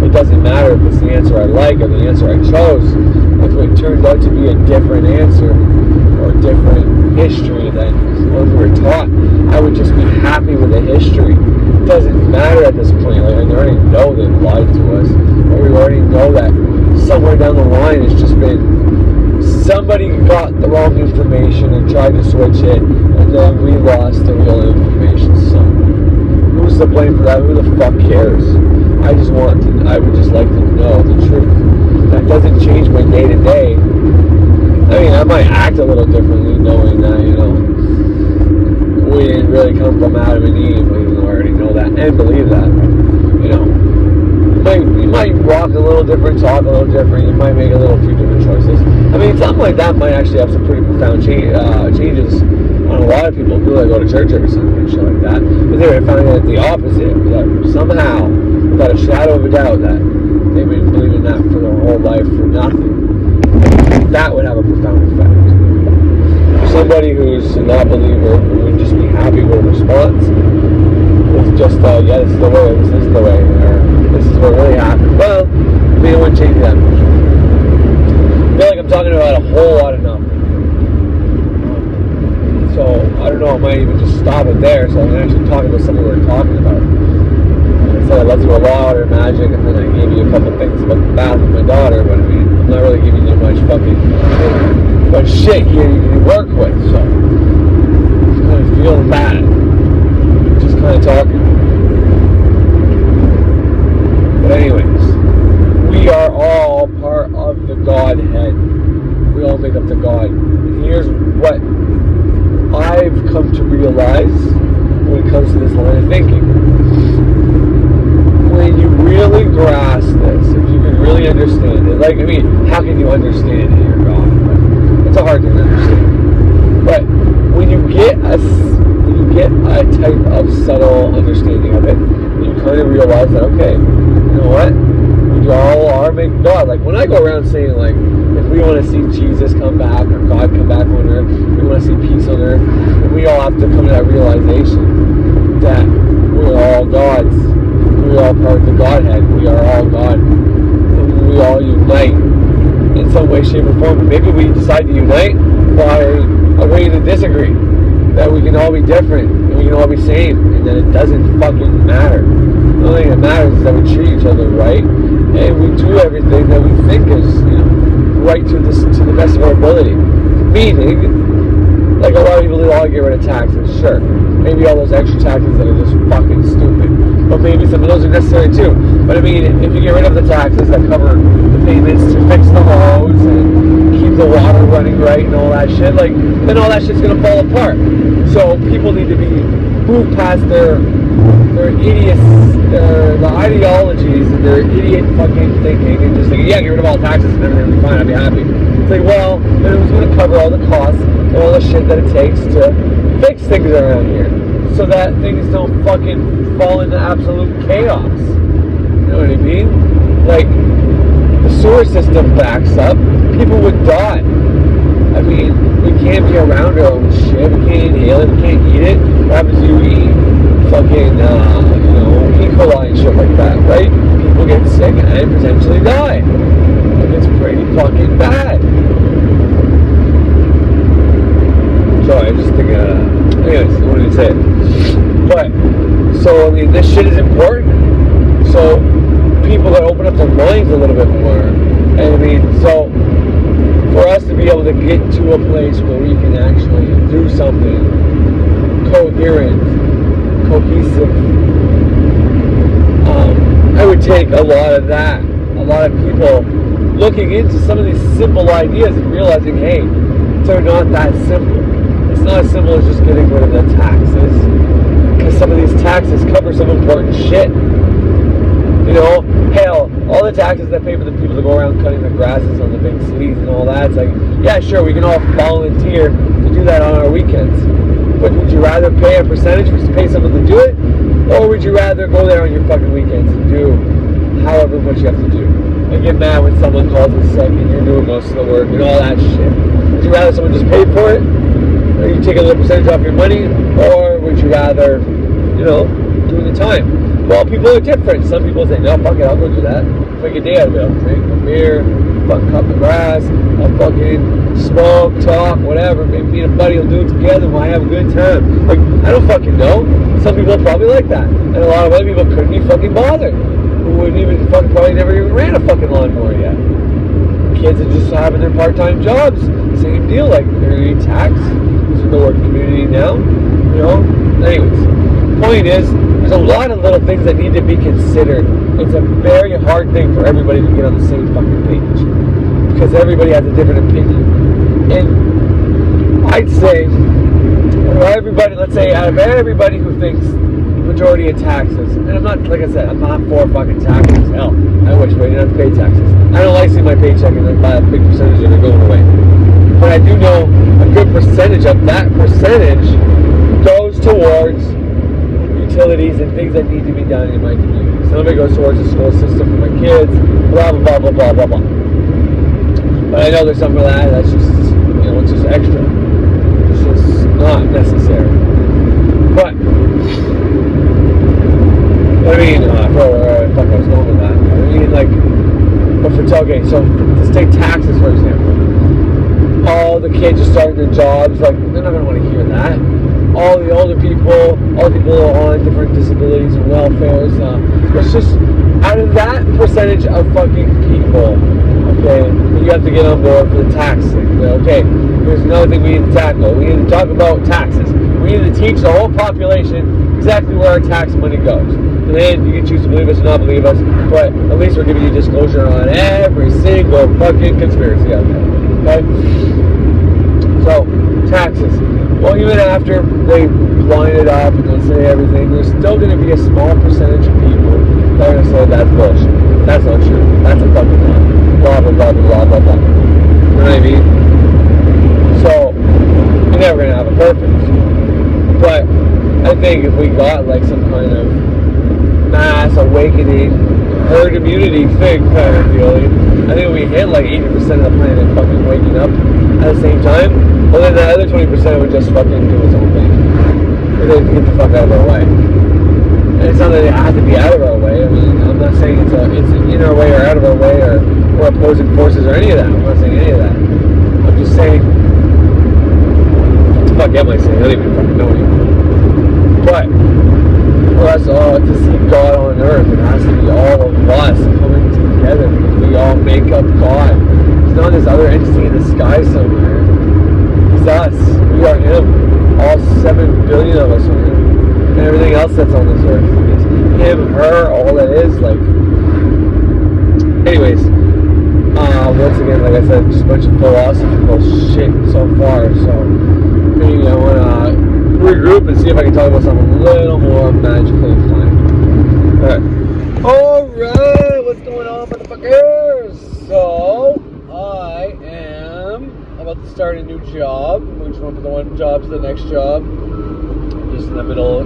It doesn't matter if it's the answer I like or the answer I chose. If it turned out to be a different answer or a different history than what we were taught, I would just be happy with the history. It doesn't matter at this point. Like, I already know they've lied to us, or we already know that somewhere down the line it's just been somebody got the wrong information and tried to switch it, and then we lost the real information. So who's to blame for that? Who the fuck cares? I would just like to know the truth. That doesn't change my day to day. I mean, I might act a little differently knowing that, you know, we didn't really come from Adam and Eve, even though I already know that and believe that. You know, you might walk a little different, talk a little different, you might make a few different choices. I mean, something like that might actually have some pretty profound changes on a lot of people who like go to church every Sunday and shit like that. But they were finding out the opposite, that somehow, without a shadow of a doubt, that they've been believing that for their whole life for nothing. That would have a profound effect. For somebody who's a non-believer who would just be happy with a response, it's just, yeah, this is the way, this is the way, or this is what really happened. Well, I mean, it wouldn't change that much. I feel like I'm talking about a whole lot of nothing. So, I don't know, I might even just stop it there, so I can actually talk about something we're talking about. So let's do a lot of magic, and then I gave you a couple things about the bath with my daughter, but I mean, I'm not really giving you much shit here you can work with, so I'm kind of feeling bad. Just kind of talking. all part of the Godhead. We all make up the God. And here's what I've come to realize when it comes to this line of thinking. When you really grasp this, if you can really understand it, like, I mean, how can you understand it, your God? It's a hard thing to understand. But when you get a type of subtle understanding of it, you kind of realize that, okay, you know what? We all are making God. Like, when I go around saying, like, if we want to see Jesus come back or God come back on earth, we want to see peace on earth, and we all have to come to that realization that we're all gods. We're all part of the Godhead. We are all God. And we all unite in some way, shape, or form. And maybe we decide to unite by agreeing to disagree. That we can all be different and we can all be same, and that it doesn't fucking matter. The only thing that matters is that we treat each other right, and we do everything that we think is, right to the best of our ability. Meaning, like a lot of people do, all get rid of taxes, sure. Maybe all those extra taxes that are just fucking stupid. But maybe some of those are necessary too. But I mean, if you get rid of the taxes that cover the payments to fix the roads and keep the water running right and all that shit, like, then all that shit's gonna fall apart. So people need to be moved past their idiots, the ideologies and their idiot fucking thinking and just thinking, yeah, get rid of all taxes and everything will be fine, I'll be happy. It's like, well, then it was gonna cover all the costs and all the shit that it takes to fix things around here, so that things don't fucking fall into absolute chaos. You know what I mean? Like, the sewer system backs up, people would die. I mean, we can't be around our own shit, we can't inhale it, we can't eat it. What happens if you eat fucking, E. coli and shit like that, right? People get sick and potentially die. Like, it's pretty fucking bad. Sorry, I'm just thinking, anyways, I wanted to say it. But, so, I mean, this shit is important. So, people gotta open up their minds a little bit more. And I mean, so, for us to be able to get to a place where we can actually do something coherent, cohesive, I would take a lot of that. A lot of people looking into some of these simple ideas and realizing, hey, they're not that simple. It's not as simple as just getting rid of the taxes, because some of these taxes cover some important shit. You know, hell, all the taxes that pay for the people that go around cutting the grasses on the big cities and all that, it's like, yeah, sure, we can all volunteer to do that on our weekends. But would you rather pay a percentage to pay someone to do it? Or would you rather go there on your fucking weekends and do however much you have to do? And get mad when someone calls in sick and you're doing most of the work and all that shit. Would you rather someone just pay for it? Or you take a little percentage off your money? Or would you rather, do the time? Well, people are different. Some people say, no, fuck it, I'll go do that. Make a day out of it. I'll drink a beer, fucking cut the grass, I'll fucking smoke, talk, whatever. Maybe me and a buddy will do it together and we'll have a good time. Like, I don't fucking know. Some people are probably like that. And a lot of other people couldn't be fucking bothered. Who wouldn't even fucking, probably never even ran a fucking lawnmower yet. Kids are just having their part-time jobs. Same deal, like, they're gonna need tax. This is the working community now. Anyways, point is, there's a lot of little things that need to be considered. It's a very hard thing for everybody to get on the same fucking page, because everybody has a different opinion. And I'd say, everybody, let's say, out of everybody who thinks the majority of taxes, and I'm not, like I said, I'm not for fucking taxes. Hell, I wish we didn't have to pay taxes. I don't like seeing my paycheck and then buy a big percentage of it going away. But I do know a good percentage of that percentage goes towards utilities and things that need to be done in my community. Some of it goes towards the school system for my kids, blah, blah, blah, blah, blah, blah, blah. But I know there's some of that that's just, it's just extra. It's just not necessary. But, I mean, I was going with that. I mean, like, but for, okay, so let's take taxes, for example. All the kids are starting their jobs, like, they're not going to want to hear that. All the older people, all the people on different disabilities and welfares, it's just, out of that percentage of fucking people, okay, you have to get on board for the tax thing. Okay, here's another thing we need to tackle. We need to talk about taxes. We We need to teach the whole population exactly where our tax money goes. And then you can choose to believe us or not believe us, but at least we're giving you disclosure on every single fucking conspiracy out there. Okay? So, taxes. Well, even after they line it up and they say everything, there's still going to be a small percentage of people that are going to say that's bullshit. That's not true. That's a fucking lie. Blah, blah, blah, blah, blah, blah. You know what I mean? So, you're never going to have it perfect. But I think if we got like some kind of mass awakening, herd immunity thing kind of feeling, I think we hit like 80% of the planet fucking waking up at the same time, well then the other 20% would just fucking do its own thing. Or they'd get the fuck out of our way. And it's not that it has to be out of our way. I mean, I'm not saying it's in our way or out of our way or opposing forces or any of that. I'm not saying any of that. I'm just saying, what the fuck am I saying? I don't even fucking know anymore. But for us all to see God on earth, it has to be all of us coming together because we all make up God. It's not this other entity in the sky somewhere. It's us. We are Him. All 7 billion of us are Him. And everything else that's on this earth. It's Him, her, all that is. Like, anyways, once again, like I said, just a bunch of philosophical shit so far. So maybe I want to regroup and see if I can talk about something a little more magically inclined. Alright, what's going on, motherfuckers? So, I am about to start a new job. I'm just going from the one job to the next job. Just in the middle,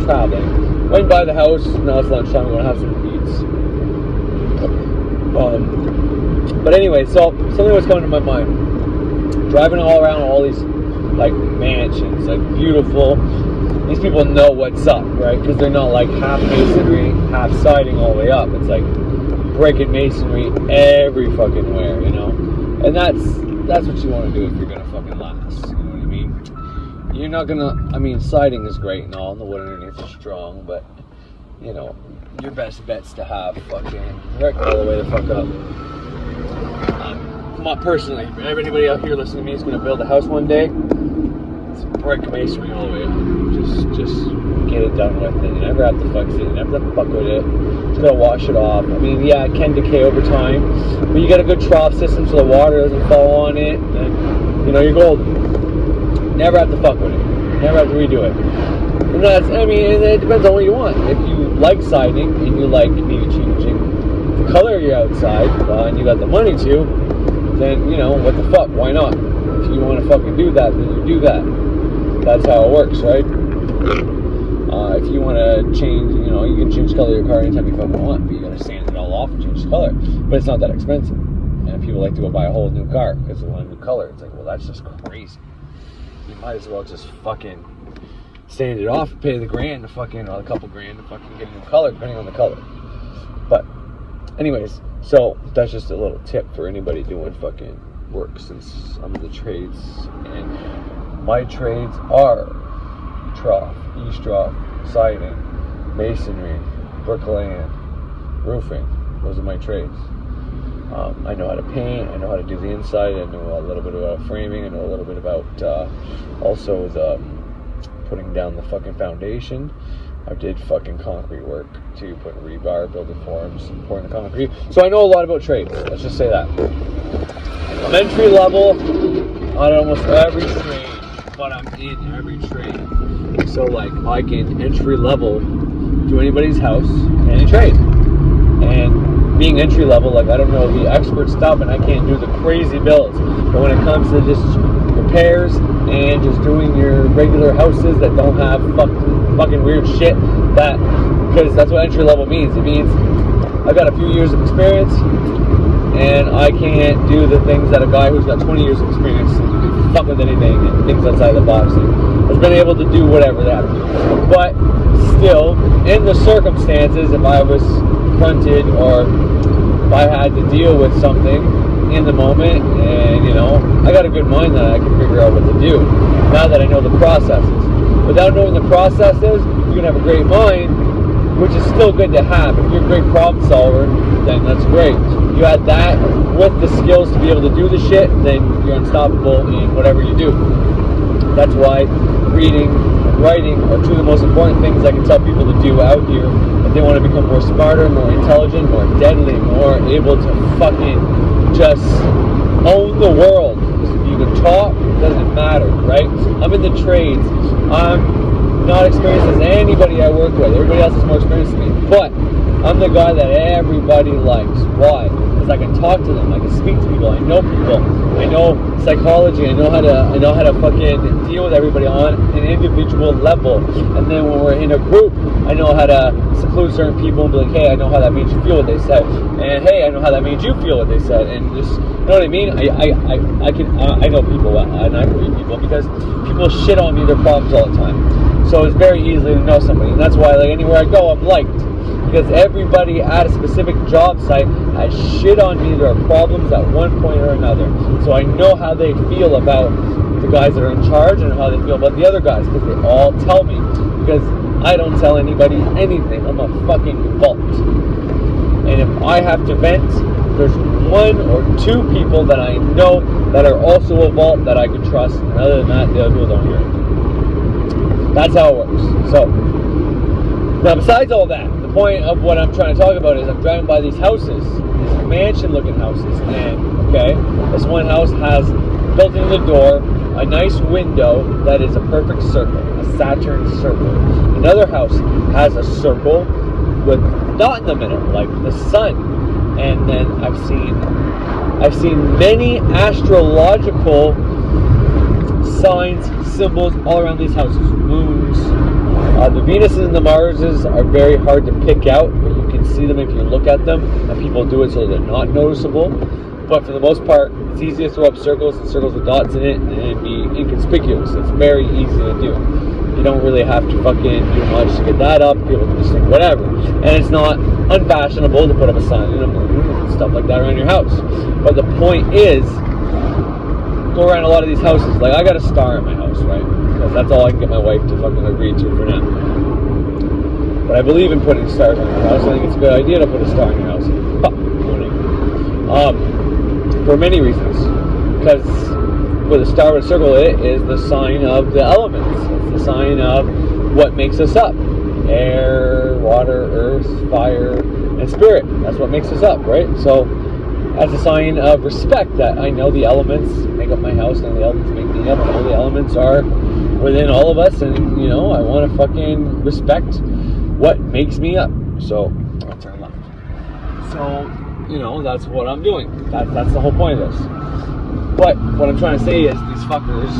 traveling. Went by the house, now it's lunchtime, I'm going to have some eats. But anyway, so something was coming to my mind. Driving all around all these like mansions, like beautiful. These people know what's up, right? Because they're not like half masonry, half siding all the way up. It's like breaking masonry every fucking where, you know. And that's what you want to do if you're gonna fucking last. You know what I mean? You're not gonna. I mean, siding is great and all, and the wood underneath is strong, but you know, your best bet's to have fucking brick all the way the fuck up. Not personally, but anybody out here listening to me is going to build a house one day, it's brick masonry all the way up. Just get it done with, and you never have to fix it, you never have to fuck with it. Just gotta wash it off. I mean, yeah, it can decay over time, but you got a good trough system so the water doesn't fall on it, and you know, you're golden. Never have to fuck with it. Never have to redo it. And that's, I mean, it depends on what you want. If you like siding and you like maybe changing the color of your outside, and you got the money to, then, you know, what the fuck, why not? If you want to fucking do that, then you do that. That's how it works, right? If you want to change, you know, you can change the color of your car anytime you fucking want, but you gotta sand it all off and change the color. But it's not that expensive. And people like to go buy a whole new car because they want a new color. It's like, well, that's just crazy. You might as well just fucking sand it off, pay the grand to fucking, or a couple grand to fucking get a new color, depending on the color. But anyways, so that's just a little tip for anybody doing fucking work, since I'm in the trades, and my trades are trough, eavesdrop, siding, masonry, bricklaying, roofing. Those are my trades. I know how to paint, I know how to do the inside, I know a little bit about framing, I know a little bit about also the putting down the fucking foundation. I did fucking concrete work too, putting rebar, building forms, and pouring the concrete. So I know a lot about trades. Let's just say that. I'm entry level on almost every trade, but I'm in every trade. So like I can entry level to anybody's house, any trade. And being entry level, like I don't know the expert stuff, and I can't do the crazy builds. But when it comes to just repairs and just doing your regular houses that don't have fucking weird shit, that, because that's what entry level means. It means I've got a few years of experience and I can't do the things that a guy who's got 20 years of experience and fuck with anything and things outside the box and has been able to do whatever that. But still, in the circumstances, if I was confronted or if I had to deal with something in the moment, and you know, I got a good mind that I can figure out what to do now that I know the processes. Without knowing the processes, you can have a great mind, which is still good to have. If you're a great problem solver, then that's great. You add that with the skills to be able to do the shit, then you're unstoppable in whatever you do. That's why reading, and writing are two of the most important things I can tell people to do out here if they want to become more smarter, more intelligent, more deadly, more able to fucking just own the world. Because if you can talk, it doesn't matter, right? I'm in the trades. I'm not experienced as anybody I work with. Everybody else is more experienced than me. But I'm the guy that everybody likes. Why? Because I can talk to them. I can speak to people. I know people. I know psychology. I know how to fucking deal with everybody on an individual level. And then when we're in a group, I know how to seclude certain people and be like, hey, I know how that made you feel what they said. And hey, I know how that made you feel what they said. And just, you know what I mean? I know people well, and I read people because people shit on me their problems all the time. So it's very easy to know somebody. And that's why, like, anywhere I go, I'm liked. Because everybody at a specific job site has shit on me their problems at one point or another. So I know how they feel about the guys that are in charge and how they feel about the other guys, because they all tell me. Because I don't tell anybody anything. I'm a fucking vault. And if I have to vent, there's one or two people that I know that are also a vault that I can trust. And other than that, the other people don't hear it. That's how it works. So, now besides all that, the point of what I'm trying to talk about is I'm driving by these houses, these mansion-looking houses, and, okay, this one house has built into the door a nice window that is a perfect circle, a Saturn circle. Another house has a circle with a dot in the middle, like the sun. And then I've seen many astrological signs, symbols all around these houses. Moons. The Venuses and the Marses are very hard to pick out, but you can see them if you look at them, and people do it so they're not noticeable. But for the most part, it's easy to throw up circles and circles with dots in it and be inconspicuous. It's very easy to do. You don't really have to fucking do much to get that up. People can just think whatever. And it's not unfashionable to put up a sign and a moon and stuff like that around your house. But the point is, go around a lot of these houses. Like, I got a star in my house, right? Because that's all I can get my wife to fucking agree to for now. But I believe in putting stars on your house. I think it's a good idea to put a star in your house. For many reasons. Because with a star with a circle, it is the sign of the elements. It's the sign of what makes us up. Air, water, earth, fire, and spirit. That's what makes us up, right? So that's a sign of respect that I know the elements make up my house and the elements make me up. I know the elements are within all of us, and, you know, I want to fucking respect what makes me up. So I'll turn left. So, you know, that's what I'm doing. That's the whole point of this. But what I'm trying to say is these fuckers,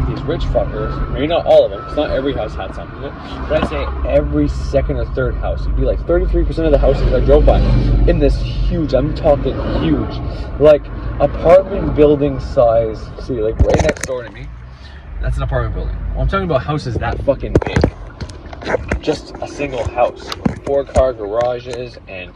these rich fuckers, maybe not all of them, because not every house had something in it, but I'd say every second or third house, it'd be like 33% of the houses I drove by in this huge, I'm talking huge, like apartment building size, see, like right next door to me, that's an apartment building. Well, I'm talking about houses that fucking big. Just a single house, 4-car garages and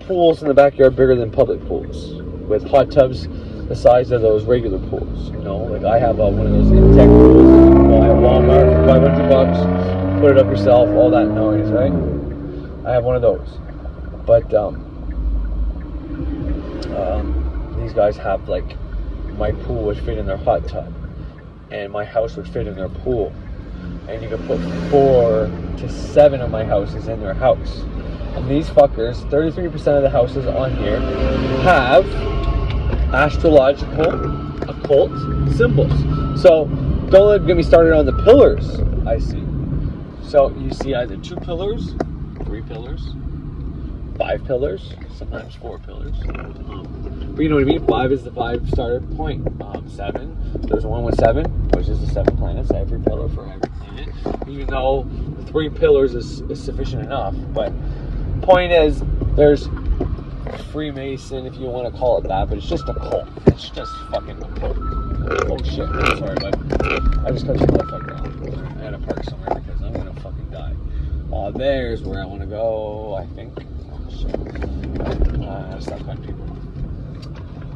pools in the backyard bigger than public pools, with hot tubs the size of those regular pools. You know, like I have one of those Intech pools that you can buy at Walmart for $500, put it up yourself, all that noise, right? I have one of those. But these guys have, like, my pool would fit in their hot tub, and my house would fit in their pool, and you could put 4 to 7 of my houses in their house. And these fuckers, 33% of the houses on here have astrological, occult symbols. So don't get me started on the pillars I see. So you see either 2 pillars, 3 pillars, 5 pillars, sometimes 4 pillars. But you know what I mean? 5 is the 5 starter point. 7, there's one with 7, which is the 7 planets, every pillar for every planet. Even though the 3 pillars is sufficient enough. But point is, there's Freemason, if you want to call it that, but it's just a cult. It's just fucking a cult. Oh shit, sorry, bud. I just cut your life up now. I had to park somewhere because I'm gonna fucking die. There's where I want to go, I think. Oh shit. I gotta stop cutting people.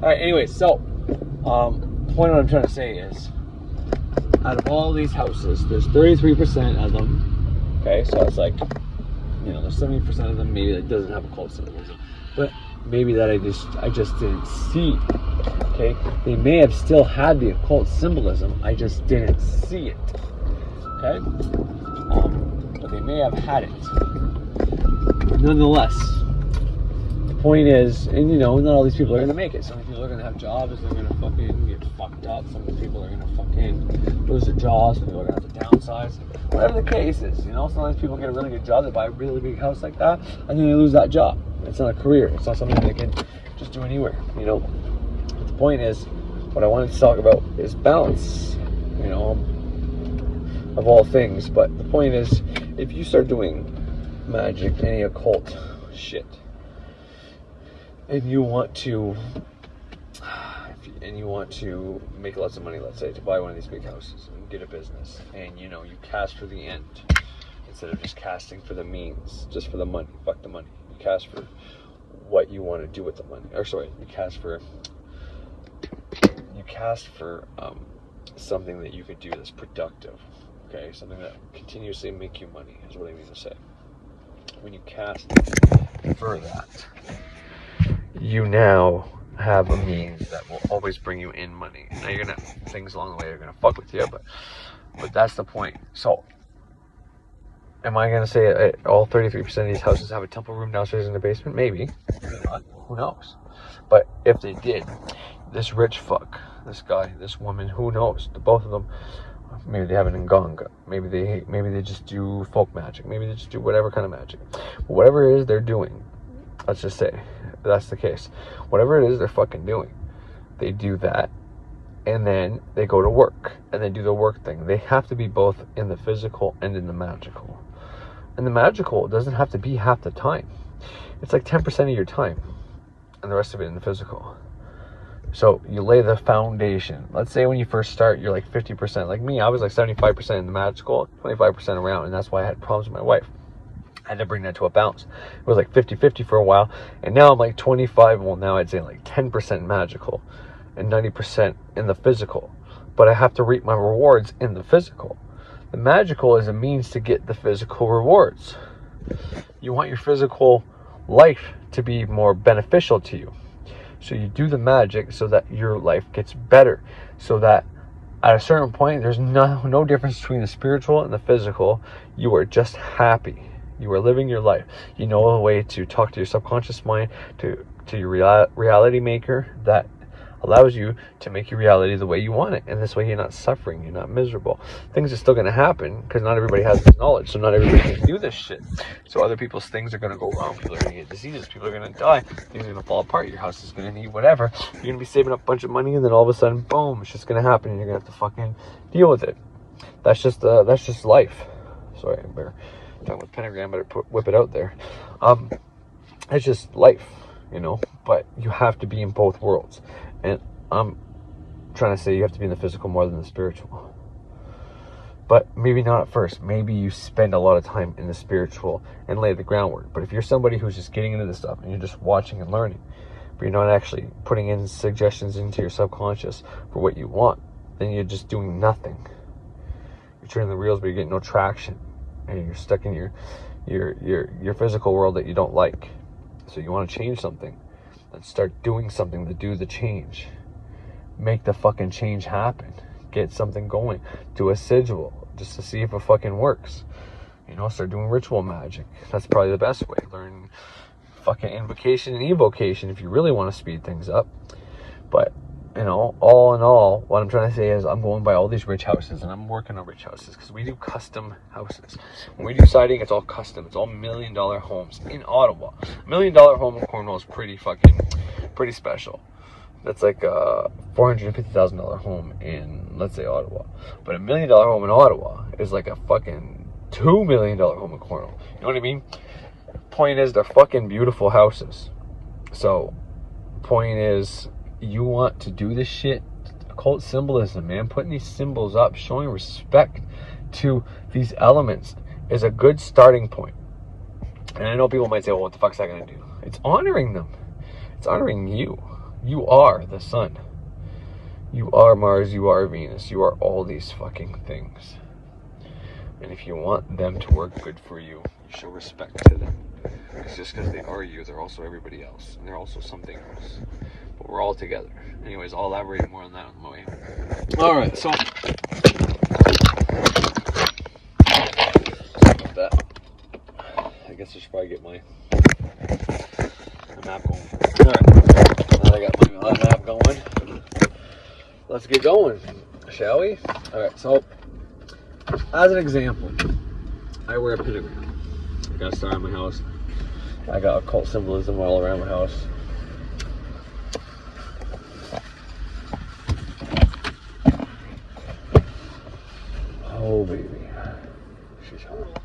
Alright, anyways, so, the point of what I'm trying to say is, out of all these houses, there's 33% of them, okay, so it's like, you know, there's 70% of them maybe that doesn't have a cult symbolism. But maybe that I just didn't see. Okay, they may have still had the occult symbolism, I just didn't see it. Okay, but they may have had it. Nonetheless, the point is, and you know, not all these people are gonna make it. Some people are gonna have jobs, they're gonna fucking get fucked up. Some people are gonna fucking lose their jobs. People are gonna have to downsize. Whatever the case is, you know, sometimes people get a really good job, they buy a really big house like that, and then they lose that job. It's not a career. It's not something they can just do anywhere, you know. But the point is, what I wanted to talk about is balance, you know, of all things. But the point is, if you start doing magic, any occult shit, and you want to make lots of money, let's say, to buy one of these big houses and get a business, and you know, you cast for the end instead of just casting for the means, just for the money. Fuck the money. You cast for what you want to do with the money. Or sorry, you cast for something that you could do that's productive. Okay, something that continuously make you money is what I mean to say. When you cast for that, you now have a means that will always bring you in money. Now you're gonna things along the way are gonna fuck with you, but that's the point. So, am I gonna say all 33% of these houses have a temple room downstairs in the basement? Maybe, maybe not. Who knows? But if they did, this rich fuck, this guy, this woman, who knows? The both of them, maybe they have an nganga. Maybe they just do folk magic. Maybe they just do whatever kind of magic. Whatever it is they're doing, let's just say that's the case. Whatever it is they're fucking doing, they do that, and then they go to work and they do the work thing. They have to be both in the physical and in the magical. And the magical doesn't have to be half the time. It's like 10% of your time, and the rest of it in the physical. So you lay the foundation. Let's say when you first start, you're like 50%. Like me, I was like 75% in the magical, 25% around, and that's why I had problems with my wife. I had to bring that to a balance. It was like 50-50 for a while, and now I'm like 25, well now I'd say like 10% magical and 90% in the physical. But I have to reap my rewards in the physical. The magical is a means to get the physical rewards. You want your physical life to be more beneficial to you. So you do the magic so that your life gets better. So that at a certain point, there's no difference between the spiritual and the physical. You are just happy. You are living your life. You know a way to talk to your subconscious mind, to your reality maker that allows you to make your reality the way you want it. And this way you're not suffering, you're not miserable. Things are still going to happen because not everybody has this knowledge. So not everybody can do this shit. So other people's things are going to go wrong. People are going to get diseases. People are going to die. Things are going to fall apart. Your house is going to need whatever. You're going to be saving up a bunch of money, and then all of a sudden, boom, it's just going to happen, and you're going to have to fucking deal with it. That's just life. Sorry, I'm talking with pentagram, but whip it out there. It's just life, you know. But you have to be in both worlds. And I'm trying to say you have to be in the physical more than the spiritual. But maybe not at first. Maybe you spend a lot of time in the spiritual and lay the groundwork. But if you're somebody who's just getting into this stuff and you're just watching and learning, but you're not actually putting in suggestions into your subconscious for what you want, then you're just doing nothing. You're turning the reels, but you're getting no traction. And you're stuck in your physical world that you don't like. So you want to change something. Let's start doing something to do the change. Make the fucking change happen. Get something going. Do a sigil just to see if it fucking works. You know, start doing ritual magic. That's probably the best way. Learn fucking invocation and evocation if you really want to speed things up. But, you know, all in all, what I'm trying to say is I'm going by all these rich houses, and I'm working on rich houses because we do custom houses. When we do siding, it's all custom. It's all $1 million homes in Ottawa. $1 million home in Cornwall is pretty special. That's like a $450,000 home in, let's say, Ottawa. But $1 million home in Ottawa is like a fucking $2 million home in Cornwall. You know what I mean? Point is, they're fucking beautiful houses. So, point is, you want to do this shit, occult symbolism, man, putting these symbols up, showing respect to these elements is a good starting point. And I know people might say, well, what the fuck's that going to do? It's honoring them. It's honoring you. You are the sun. You are Mars. You are Venus. You are all these fucking things. And if you want them to work good for you, you show respect to them. It's just because they are you, they're also everybody else. And they're also something else. But we're all together. Anyways, I'll elaborate more on that on the way. Alright, so that. I guess I should probably get my map going. Alright, now that I got my map going, let's get going, shall we? Alright, so as an example, I wear a pentagram. I got a star in my house. I got occult symbolism all around my house. Oh baby, she's hot.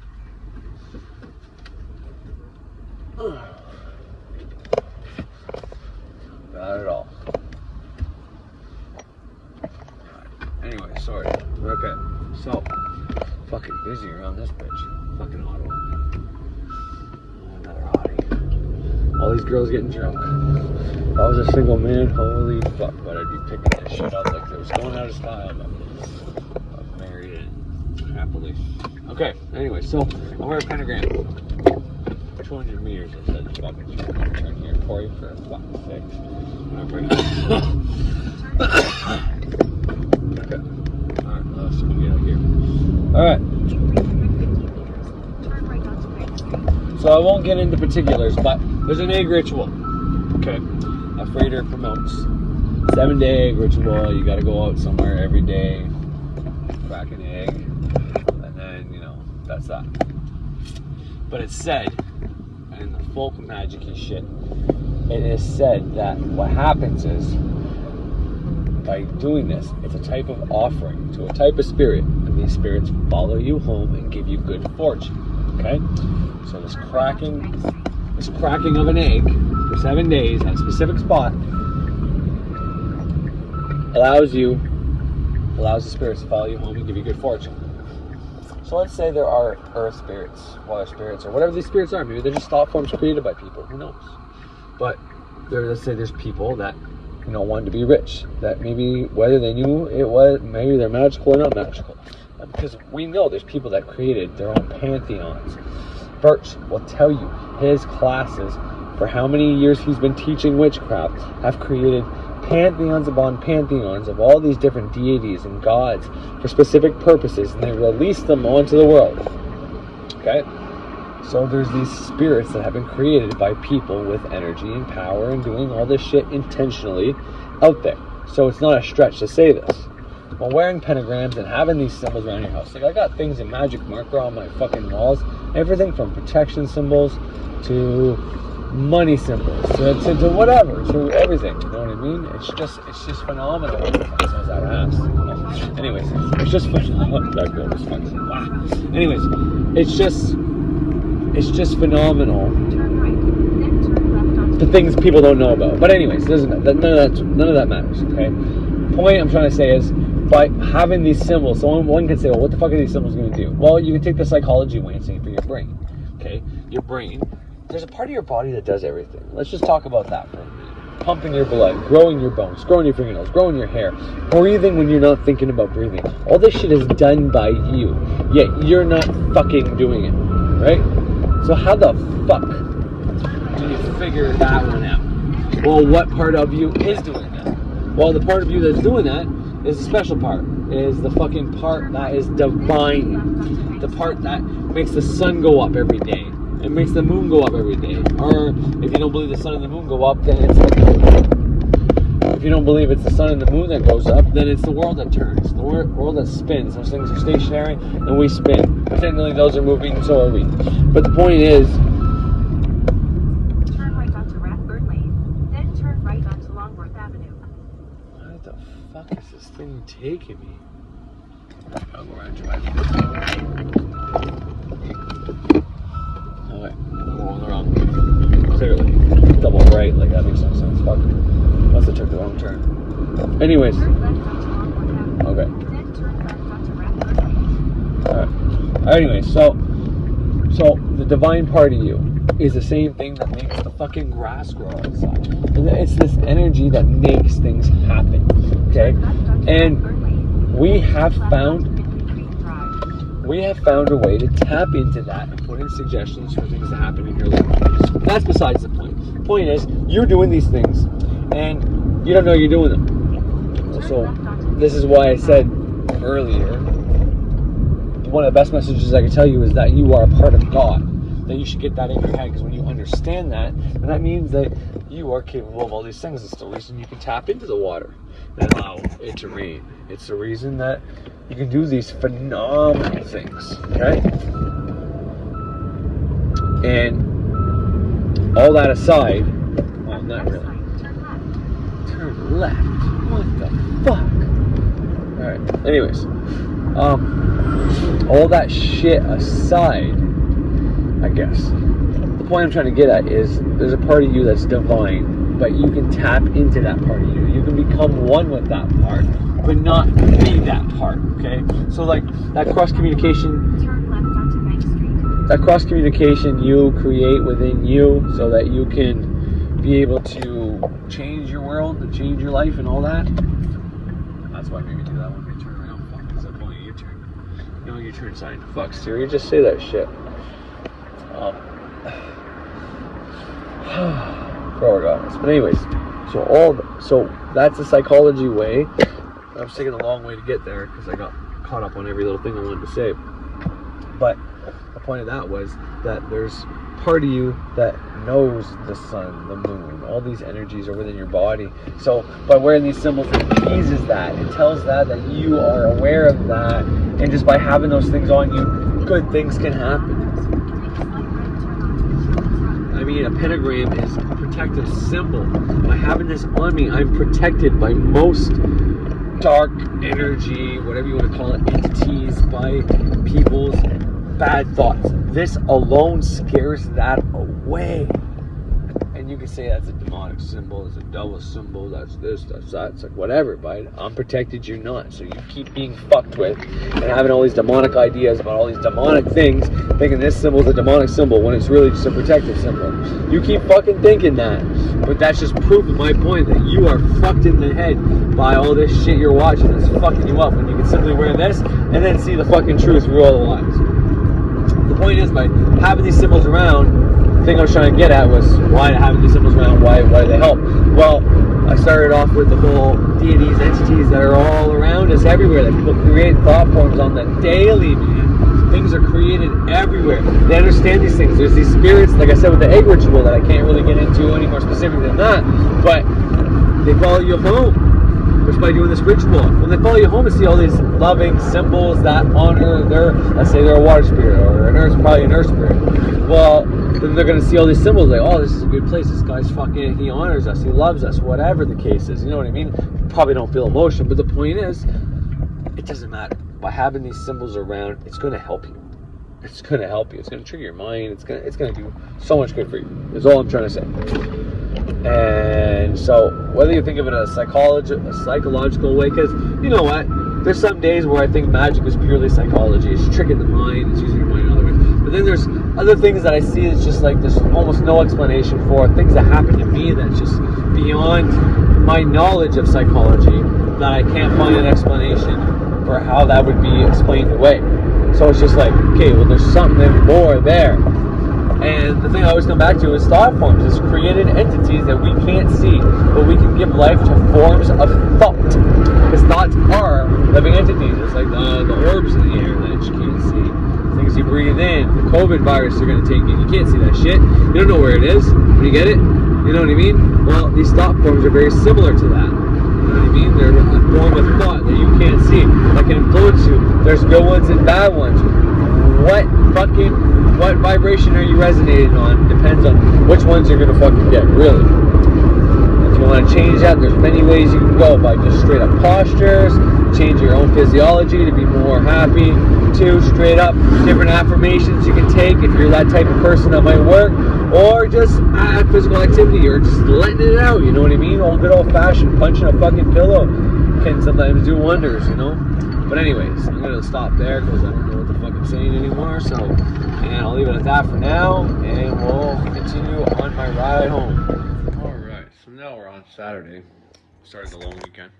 Not at all. Anyway, sorry. Okay, so fucking busy around this bitch. Fucking auto. Another hottie. All these girls getting drunk. If I was a single man, holy fuck, but I'd be picking this shit up like it was going out of style. But I'm married and happily. Okay, anyway, so I wear a pentagram. 200 meters, I said. Fucking turn here, Corey, for a fucking fix. Okay. Alright, let's get out here. Alright. So I won't get into particulars, but there's an egg ritual. Okay. A freighter promotes 7-day egg ritual. You gotta go out somewhere every day, crack an egg, and then, you know, that's that. But it's said, and the folk magic-y shit, it is said that what happens is, by doing this, it's a type of offering to a type of spirit, and these spirits follow you home and give you good fortune. Okay? So this cracking of an egg for 7 days at a specific spot allows the spirits to follow you home and give you good fortune. So let's say there are earth spirits, water spirits, or whatever these spirits are. Maybe they're just thought forms created by people. Who knows? But let's say there's people that, you know, wanted to be rich. That maybe, whether they knew it was, maybe they're magical or not magical. Because we know there's people that created their own pantheons. Birch will tell you his classes, for how many years he's been teaching witchcraft, have created pantheons upon pantheons of all these different deities and gods for specific purposes, and they release them onto the world. Okay? So there's these spirits that have been created by people with energy and power and doing all this shit intentionally out there. So it's not a stretch to say this. While wearing pentagrams and having these symbols around your house, like I got things in magic marker on my fucking walls, everything from protection symbols to money symbols to whatever, to everything. You know what I mean? It's just phenomenal. Sounds that ass. Anyways, it's just phenomenal. That girl was fucking wow. Anyways, it's just phenomenal. The things people don't know about. But anyways, none of that matters. Okay. Point I'm trying to say is, by having these symbols, so one can say, well, what the fuck are these symbols going to do? Well, you can take the psychology way and say for your brain. Okay, your brain. There's a part of your body that does everything. Let's just talk about that for a minute. Pumping your blood, growing your bones, growing your fingernails, growing your hair, breathing when you're not thinking about breathing. All this shit is done by you, yet you're not fucking doing it, right? So how the fuck do you figure that one out? Well, what part of you is doing that? Well, the part of you that's doing that is the special part. It is the fucking part that is divine. The part that makes the sun go up every day. It makes the moon go up every day. Or if you don't believe the sun and the moon go up, then it's if you don't believe it's the sun and the moon that goes up, then it's the world that turns, the world that spins. Those things are stationary and we spin. Technically those are moving, and so are we. But the point is, turn right onto Rathburn Lane, then turn right onto Longworth Avenue. Where the fuck is this thing taking me? I'll go around drive. Alright, I'm going the wrong. Clearly. Double right, like that makes no sense. Fuck. Must have took the wrong turn. Anyways. Okay. Alright. Anyways, so the divine part of you is the same thing that makes the fucking grass grow outside. And it's this energy that makes things happen. Okay? And we have found we have found a way to tap into that and put in suggestions for things to happen in your life. That's besides the point. The point is, you're doing these things, and you don't know you're doing them. So, this is why I said earlier, one of the best messages I can tell you is that you are a part of God. That you should get that in your head, because when you understand that, then that means that you are capable of all these things. It's the reason you can tap into the water and allow it to rain. It's the reason that you can do these phenomenal things, okay? And all that aside, well, not really. Turn left. What the fuck? Alright, anyways. All that shit aside, I guess. The point I'm trying to get at is there's a part of you that's divine, but you can tap into that part of you. You can become one with that part, but not be that part, okay? So like that cross communication, you create within you so that you can be able to change your world and change your life and all that. That's why I maybe do that when they turn around. Fuck, it's like going your turn. You know, your turn sign. Fuck, Siri, just say that shit. Regardless. But anyways, so that's the psychology way. I was taking a long way to get there because I got caught up on every little thing I wanted to say. But the point of that was that there's part of you that knows the sun, the moon, all these energies are within your body. So by wearing these symbols, it teases that. It tells that you are aware of that, and just by having those things on you, good things can happen. I mean, a pentagram is a protective symbol. By having this on me, I'm protected by most dark energy, whatever you want to call it, entities, by people's bad thoughts. This alone scares that away. And you can say that's a demonic symbol, it's a devil symbol, that's this, that's that. It's like whatever, but I'm protected, you're not. So you keep being fucked with and having all these demonic ideas about all these demonic things, thinking this symbol is a demonic symbol when it's really just a protective symbol. You keep fucking thinking that. But that's just proof of my point that you are fucked in the head by all this shit you're watching that's fucking you up, when you can simply wear this and then see the fucking truth through all the lies. The point is, by having these symbols around, the thing I was trying to get at was why having these symbols around, why do they help? Well, I started off with the whole deities, entities that are all around us everywhere, that people create thought forms on the daily, man. Things are created everywhere. They understand these things. There's these spirits, like I said with the egg ritual, that I can't really get into any more specific than that, but they follow you home. Just by doing this ritual. When they follow you home and see all these loving symbols that honor their, let's say they're a water spirit or an earth, probably an earth spirit. Well, then they're going to see all these symbols like, oh, this is a good place. This guy's fucking, he honors us, he loves us, whatever the case is. You know what I mean? Probably don't feel emotion, but the point is, it doesn't matter. By having these symbols around, it's going to help you. It's going to help you. It's going to trigger your mind. It's going to do so much good for you. Is all I'm trying to say. And so, whether you think of it as a psychological way, because you know what, there's some days where I think magic is purely psychology. It's tricking the mind. It's using your mind in other ways. But then there's other things that I see as just like there's almost no explanation for, things that happen to me that's just beyond my knowledge of psychology, that I can't find an explanation for how that would be explained away. So it's just like, okay, well, there's something more there. And the thing I always come back to is thought forms. It's created entities that we can't see, but we can give life to forms of thought. Because thoughts are living entities. It's like the orbs in the air that you can't see. Things you breathe in. The COVID virus you're going to take in. You can't see that shit. You don't know where it is. When you get it, you know what I mean? Well, these thought forms are very similar to that. You know what I mean? They're a form of thought that you can't see, that can influence you. There's good ones and bad ones. What vibration are you resonating on depends on which ones you're gonna fucking get, really. If you want to change that, there's many ways you can go, by just straight up postures, change your own physiology to be more happy, to straight up different affirmations you can take if you're that type of person that might work, or just physical activity, or just letting it out, you know what I mean? Old good old fashioned punching a fucking pillow can sometimes do wonders, you know? But anyways, I'm going to stop there because I don't know what the fuck I'm saying anymore. So, and I'll leave it at that for now, and we'll continue on my ride home. Alright, so now we're on Saturday. Started the long weekend.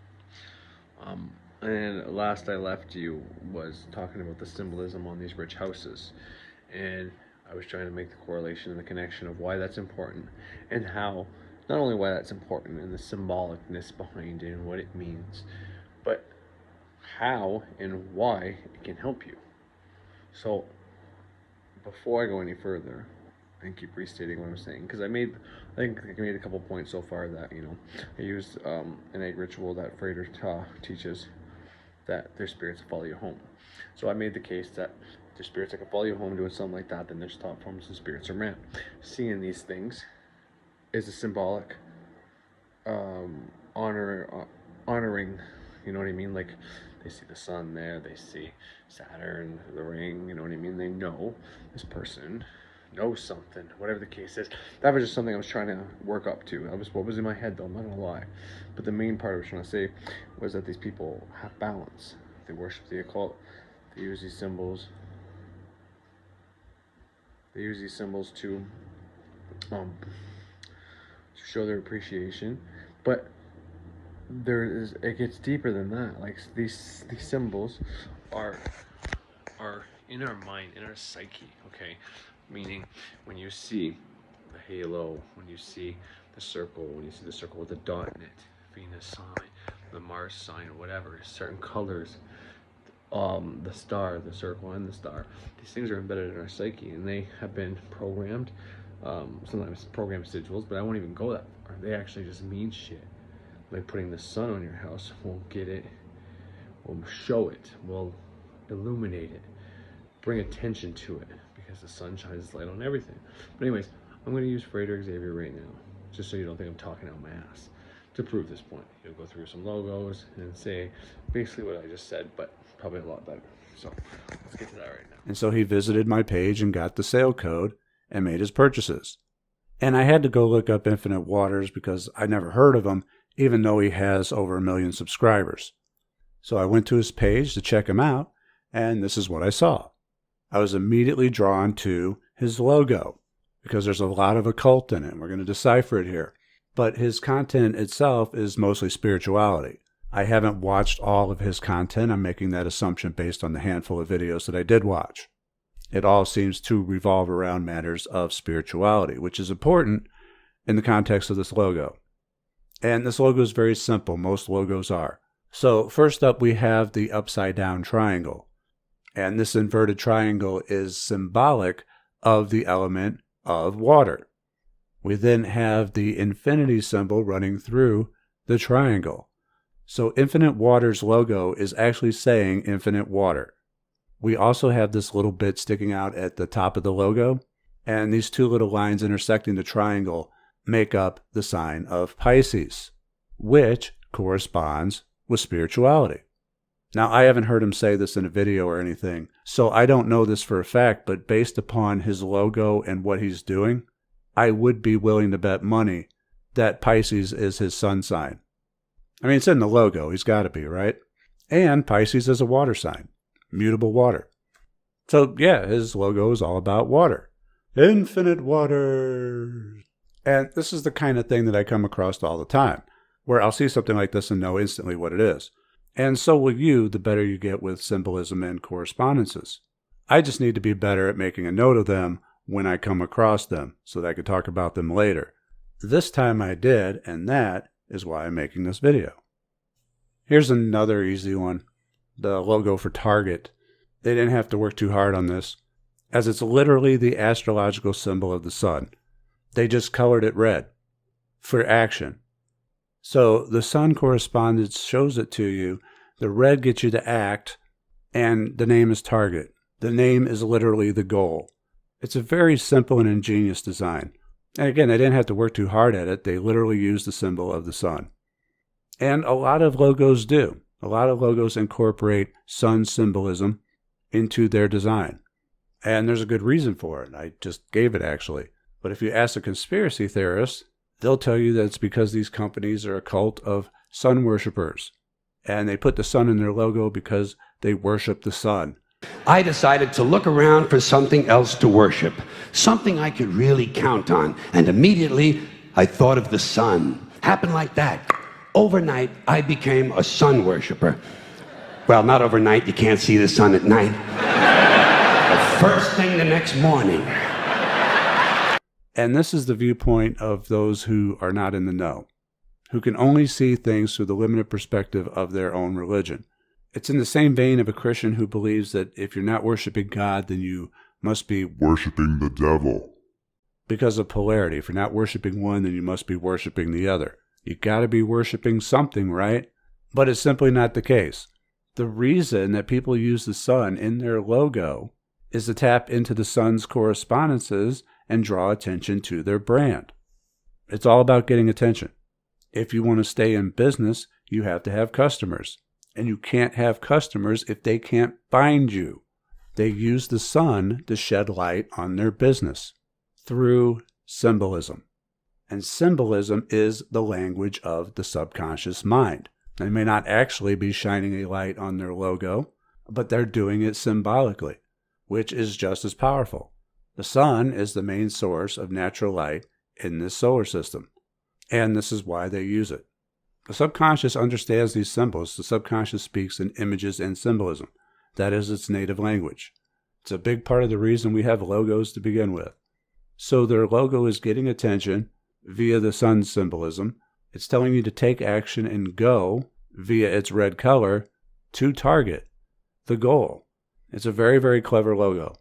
And last I left you was talking about the symbolism on these rich houses. And I was trying to make the correlation and the connection of why that's important, and how, not only why that's important and the symbolicness behind it and what it means, but how and why it can help you. So before I go any further and keep restating what I'm saying, because I think I made a couple points so far that, I used an egg ritual that Frater teaches, that their spirits follow you home. So I made the case that there's spirits that can follow you home doing something like that, then there's thought forms and spirits around. Seeing these things is a symbolic honoring, you know what I mean? Like, they see the sun there, they see Saturn, the ring, you know what I mean? They know this person knows something, whatever the case is. That was just something I was trying to work up to. That was what was in my head, though, I'm not gonna lie. But the main part I was trying to say was that these people have balance. They worship the occult, they use these symbols. They use these symbols to show their appreciation, but it gets deeper than that. Like, these symbols are in our mind, in our psyche, okay? Meaning, when you see the halo, when you see the circle, with a dot in it, Venus sign, the Mars sign, or whatever, certain colors, the star, the circle, and the star, these things are embedded in our psyche, and they have been programmed, sometimes programmed sigils, but I won't even go that far. They actually just mean shit. Like putting the sun on your house will get it, will show it, will illuminate it, bring attention to it, because the sun shines its light on everything. But anyways, I'm going to use Frater Xavier right now, just so you don't think I'm talking out my ass, to prove this point. You'll go through some logos and say basically what I just said, but probably a lot better. So let's get to that right now. And so he visited my page and got the sale code and made his purchases. And I had to go look up Infinite Waters because I never heard of him, even though he has over 1 million subscribers. So I went to his page to check him out, and this is what I saw. I was immediately drawn to his logo because there's a lot of occult in it. We're going to decipher it here. But his content itself is mostly spirituality. I haven't watched all of his content. I'm making that assumption based on the handful of videos that I did watch. It all seems to revolve around matters of spirituality, which is important in the context of this logo. And this logo is very simple. Most logos are. So first up, we have the upside down triangle. And this inverted triangle is symbolic of the element of water. We then have the infinity symbol running through the triangle. So Infinite Water's logo is actually saying infinite water. We also have this little bit sticking out at the top of the logo, and these two little lines intersecting the triangle make up the sign of Pisces, which corresponds with spirituality. Now, I haven't heard him say this in a video or anything, so I don't know this for a fact, but based upon his logo and what he's doing, I would be willing to bet money that Pisces is his sun sign. I mean, it's in the logo. He's got to be, right? And Pisces is a water sign. Mutable water. So, yeah, his logo is all about water. Infinite water. And this is the kind of thing that I come across all the time, where I'll see something like this and know instantly what it is. And so will you, the better you get with symbolism and correspondences. I just need to be better at making a note of them when I come across them, so that I could talk about them later. This time I did, and that is why I'm making this video. Here's another easy one. The logo for Target. They didn't have to work too hard on this, as it's literally the astrological symbol of the sun. They just colored it red for action. So the sun correspondence shows it to you. The red gets you to act, and the name is Target. The name is literally the goal. It's a very simple and ingenious design. And again, they didn't have to work too hard at it. They literally used the symbol of the sun. And a lot of logos do. A lot of logos incorporate sun symbolism into their design. And there's a good reason for it. I just gave it, actually. But if you ask a conspiracy theorist, they'll tell you that it's because these companies are a cult of sun worshippers. And they put the sun in their logo because they worship the sun. I decided to look around for something else to worship, something I could really count on. And immediately, I thought of the sun. Happened like that. Overnight, I became a sun worshiper. Well, not overnight. You can't see the sun at night. But first thing the next morning. And this is the viewpoint of those who are not in the know, who can only see things through the limited perspective of their own religion. It's in the same vein of a Christian who believes that if you're not worshiping God, then you must be worshiping the devil. Because of polarity. If you're not worshiping one, then you must be worshiping the other. You got to be worshiping something, right? But it's simply not the case. The reason that people use the sun in their logo is to tap into the sun's correspondences and draw attention to their brand. It's all about getting attention. If you want to stay in business, you have to have customers. And you can't have customers if they can't find you. They use the sun to shed light on their business through symbolism. And symbolism is the language of the subconscious mind. They may not actually be shining a light on their logo, but they're doing it symbolically, which is just as powerful. The sun is the main source of natural light in this solar system, and this is why they use it. The subconscious understands these symbols. The subconscious speaks in images and symbolism. That is its native language. It's a big part of the reason we have logos to begin with. So their logo is getting attention via the sun symbolism. It's telling you to take action and go via its red color to target the goal. It's a very, very clever logo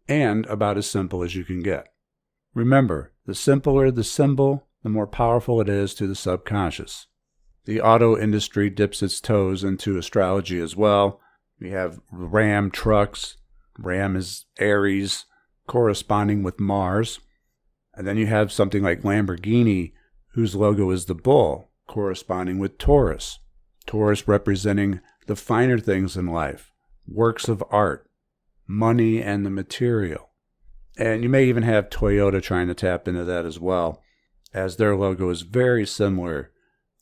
and about as simple as you can get. Remember, the simpler the symbol, the more powerful it is to the subconscious. The auto industry dips its toes into astrology as well. We have Ram trucks. Ram is Aries, corresponding with Mars. And then you have something like Lamborghini, whose logo is the bull, corresponding with Taurus. Taurus representing the finer things in life, works of art, money and the material. And you may even have Toyota trying to tap into that as well, as their logo is very similar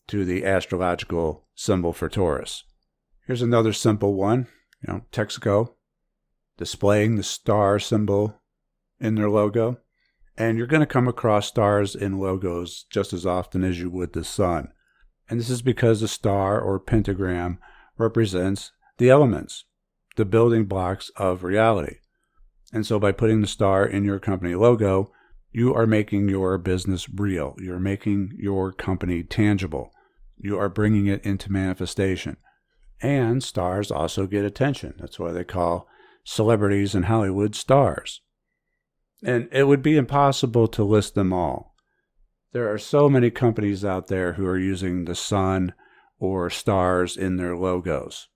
to the astrological symbol for Taurus. Here's another simple one, Texaco, displaying the star symbol in their logo. And you're going to come across stars in logos just as often as you would the sun. And this is because the star or pentagram represents the elements, the building blocks of reality. And so by putting the star in your company logo, you are making your business real. You're making your company tangible. You are bringing it into manifestation. And stars also get attention. That's why they call celebrities in Hollywood stars. And it would be impossible to list them all. There are so many companies out there who are using the sun or stars in their logos.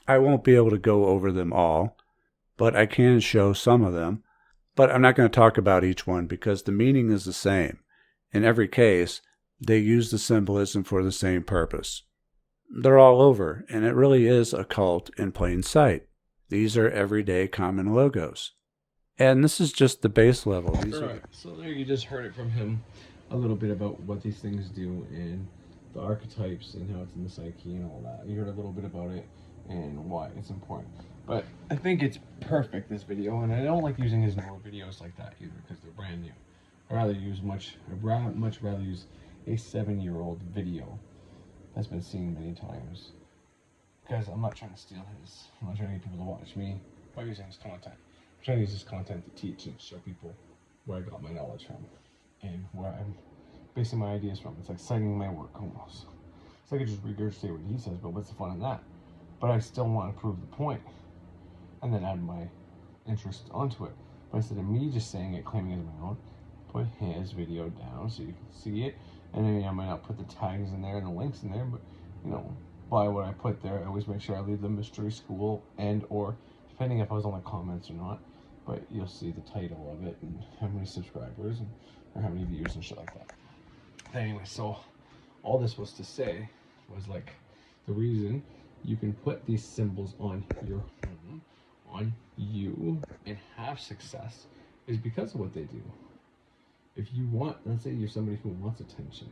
I won't be able to go over them all, but I can show some of them. But I'm not going to talk about each one because the meaning is the same. In every case, they use the symbolism for the same purpose. They're all over, and it really is occult in plain sight. These are everyday common logos. And this is just the base level. Right. So there you just heard it from him a little bit about what these things do and the archetypes and how it's in the psyche and all that. You heard a little bit about it and why it's important. But I think it's perfect, this video, and I don't like using his newer videos like that either because they're brand new. I'd much rather use a 7-year-old video that's been seen many times. Because I'm not trying to steal his, I'm not trying to get people to watch me by using his content. I'm trying to use his content to teach and show people where I got my knowledge from and where I'm basing my ideas from. It's like citing my work almost. So I could just regurgitate what he says, but what's the fun in that? But I still want to prove the point and then add my interest onto it. But instead of me just saying it, claiming it as my own, put his video down so you can see it. And then I might not put the tags in there and the links in there, but by what I put there, I always make sure I leave the mystery school and or depending if I was on the comments or not, but you'll see the title of it and how many subscribers and or how many views and shit like that. Anyway, so all this was to say was like the reason you can put these symbols on your home, on you, and have success is because of what they do. If you want, let's say you're somebody who wants attention,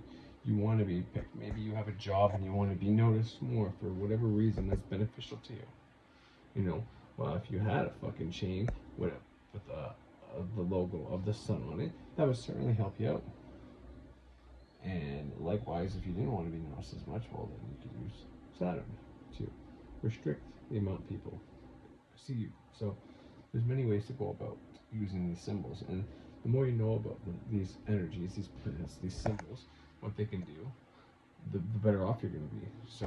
you want to be picked, maybe you have a job and you want to be noticed more for whatever reason that's beneficial to you. Well, if you had a fucking chain with the logo of the sun on it, that would certainly help you out. And likewise, if you didn't want to be noticed as much, well, then you could use Saturn to restrict the amount of people see you. So there's many ways to go about using these symbols, and the more you know about these energies, these planets, these symbols, what they can do, the better off you're going to be. So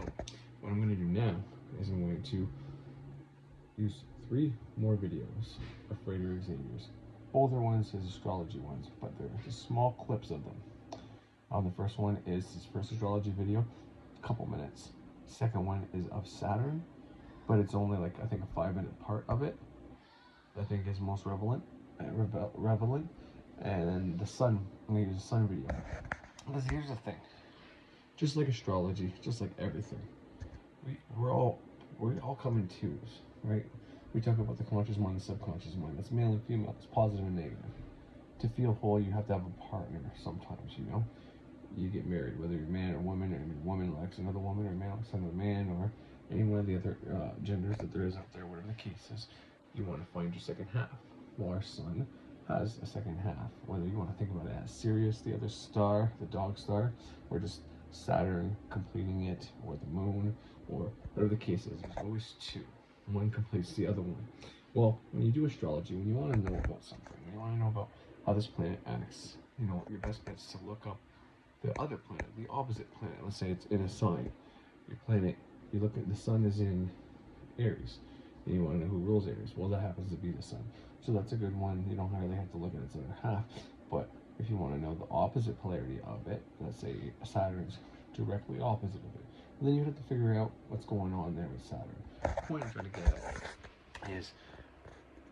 what I'm going to do now is I'm going to use 3 more videos of Frederick Xavier's. Both are ones, his astrology ones, but they're just small clips of them. The first one is his first astrology video, a couple minutes. Second one is of Saturn, but it's only like, I think, a 5-minute part of it. I think is most relevant. And then the sun, I'm going to use a sun video. Because here's the thing. Just like astrology, just like everything, we all come in twos, right? We talk about the conscious mind, the subconscious mind. That's male and female. It's positive and negative. To feel whole, you have to have a partner sometimes, you know? You get married, whether you're man or woman, or a woman likes another woman, or a man likes another man, or any one of the other genders that there is out there, whatever the case is. You want to find your second half. Well, our sun has a second half. Whether you want to think about it as Sirius, the other star, the dog star, or just Saturn completing it, or the moon, or whatever the case is. There's always 2. One completes the other one. Well, when you do astrology, when you want to know about something, when you want to know about how this planet acts, you know, your best bet is to look up the other planet, the opposite planet. Let's say it's in a sign. Your planet, you look at the sun is in Aries, and you want to know who rules Aries. Well, that happens to be the sun. So that's a good one. You don't really have to look at its other half. But if you want to know the opposite polarity of it, let's say Saturn's directly opposite of it, and then you have to figure out what's going on there with Saturn. The point I'm trying to get at is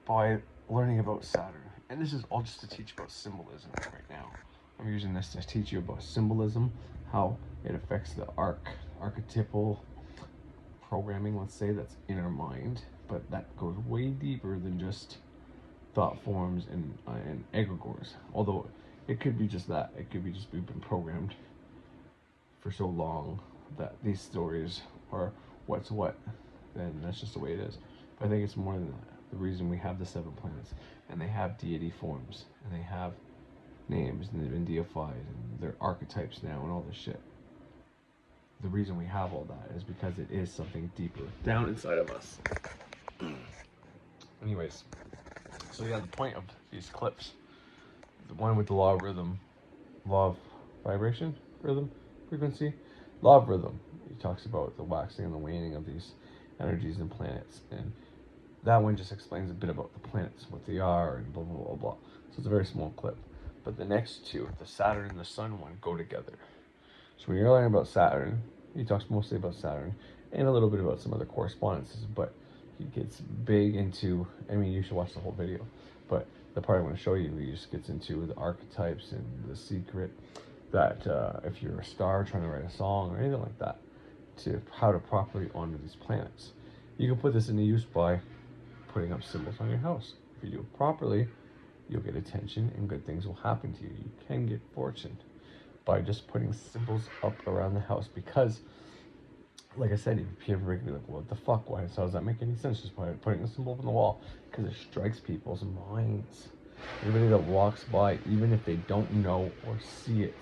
by learning about Saturn, and this is all just to teach about symbolism right now. I'm using this to teach you about symbolism, how it affects the archetypal programming, let's say, that's in our mind, but that goes way deeper than just thought forms and egregores. Although it could be just that. It could be just we've been programmed for so long that these stories are what's what, then that's just the way it is. But I think it's more than that. The reason we have the 7 planets, and they have deity forms, and they have names, and they've been deified, and they're archetypes now, and all this shit. The reason we have all that is because it is something deeper down inside of us. Anyways, so yeah, the point of these clips, the one with the law of rhythm, law of vibration, rhythm, frequency, law of rhythm. He talks about the waxing and the waning of these energies and planets, and that one just explains a bit about the planets, what they are, and blah blah blah blah. So it's a very small clip. But the next 2, the Saturn and the Sun one, go together. So when you're learning about Saturn, he talks mostly about Saturn and a little bit about some other correspondences, but he gets big into, I mean, you should watch the whole video, but the part I want to show you, he just gets into the archetypes and the secret that if you're a star trying to write a song or anything like that, to how to properly honor these planets. You can put this into use by putting up symbols on your house. If you do it properly, you'll get attention and good things will happen to you. You can get fortune by just putting symbols up around the house, because like I said, people are gonna be like, what the fuck, why, so does that make any sense, just by putting a symbol up on the wall? Because it strikes people's minds. Everybody that walks by, even if they don't know or see it,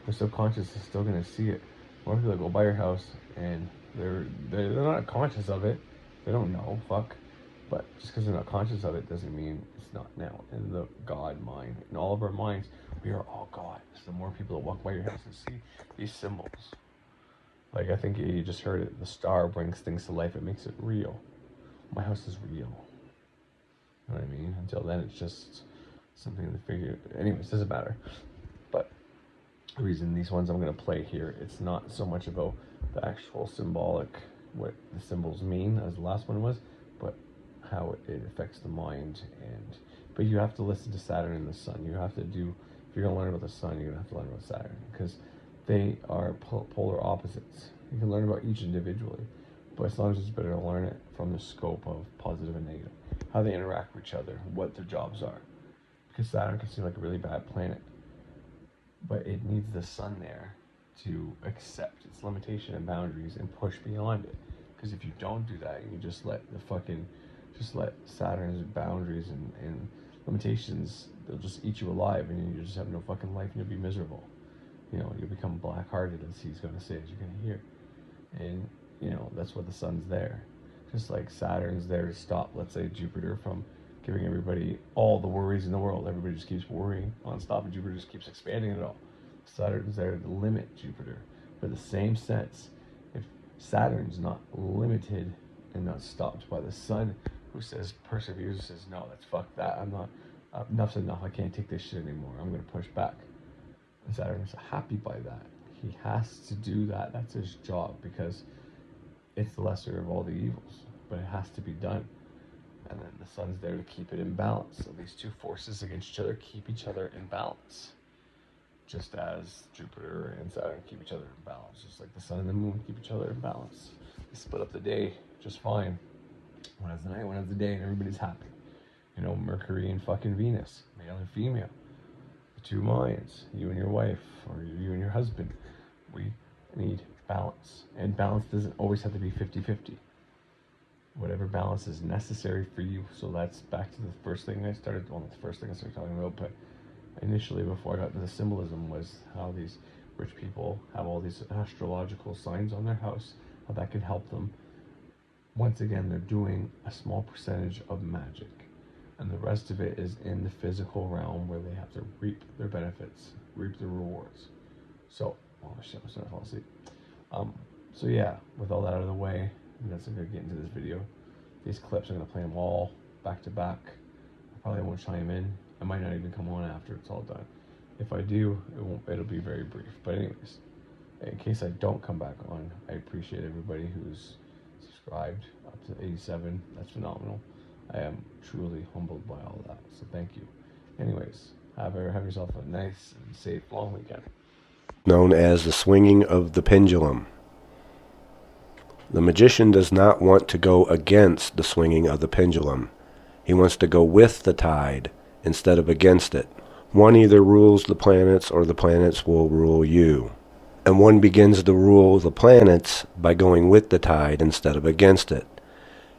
their subconscious is still gonna see it. More people that go by your house and they're not conscious of it, they don't know, fuck. But just because they're not conscious of it doesn't mean it's not now. In the God mind, in all of our minds, we are all God. So the more people that walk by your house and see these symbols, like I think you just heard it, the star brings things to life, it makes it real. My house is real. You know what I mean? Until then, it's just something to figure. Anyways, doesn't matter. But the reason these ones I'm going to play here, it's not so much about the actual symbolic, what the symbols mean, as the last one was, but how it affects the mind. But you have to listen to Saturn and the Sun. You have to do, if you're going to learn about the Sun, you're going to have to learn about Saturn, because they are polar opposites. You can learn about each individually, but as long as it's better to learn it from the scope of positive and negative, how they interact with each other, what their jobs are. Because Saturn can seem like a really bad planet, but it needs the Sun there to accept its limitation and boundaries and push beyond it. Because if you don't do that, you just let Saturn's boundaries and limitations, they'll just eat you alive, and you just have no fucking life, and you'll be miserable. You know, you'll become black-hearted, as he's going to say, as you're going to hear. And, you know, that's what the Sun's there. Just like Saturn's there to stop, let's say, Jupiter from giving everybody all the worries in the world. Everybody just keeps worrying nonstop, and Jupiter just keeps expanding it all. Saturn's there to limit Jupiter. But in the same sense, if Saturn's not limited and not stopped by the Sun, who says, perseveres, says, no, let's fuck that. I'm not, enough's enough. I can't take this shit anymore. I'm going to push back. And Saturn's happy by that. He has to do that. That's his job, because it's the lesser of all the evils, but it has to be done. And then the Sun's there to keep it in balance. So these two forces against each other keep each other in balance. Just as Jupiter and Saturn keep each other in balance. Just like the Sun and the Moon keep each other in balance. They split up the day just fine. One has the night, one has the day, and everybody's happy. You know, Mercury and fucking Venus, male and female. The two minds, you and your wife, or you and your husband. We need balance. And balance doesn't always have to be 50-50. Whatever balance is necessary for you. So that's back to the first thing I started, well, not the first thing I started talking about, but initially before I got into the symbolism, was how these rich people have all these astrological signs on their house, how that can help them. Once again, they're doing a small percentage of magic, and the rest of it is in the physical realm where they have to reap their benefits, reap the rewards. So, oh shit, I'm starting to fall asleep. So yeah, with all that out of the way, that's going to get into this video. These clips, I'm going to play them all back to back. I probably won't chime in. I might not even come on after it's all done. If I do, it'll be very brief. But anyways, in case I don't come back on, I appreciate everybody who's subscribed up to 87. That's phenomenal. I am truly humbled by all that. So thank you. Anyways, have yourself a nice and safe long weekend. Known as the swinging of the pendulum. The magician does not want to go against the swinging of the pendulum. He wants to go with the tide instead of against it. One either rules the planets or the planets will rule you. And one begins to rule the planets by going with the tide instead of against it.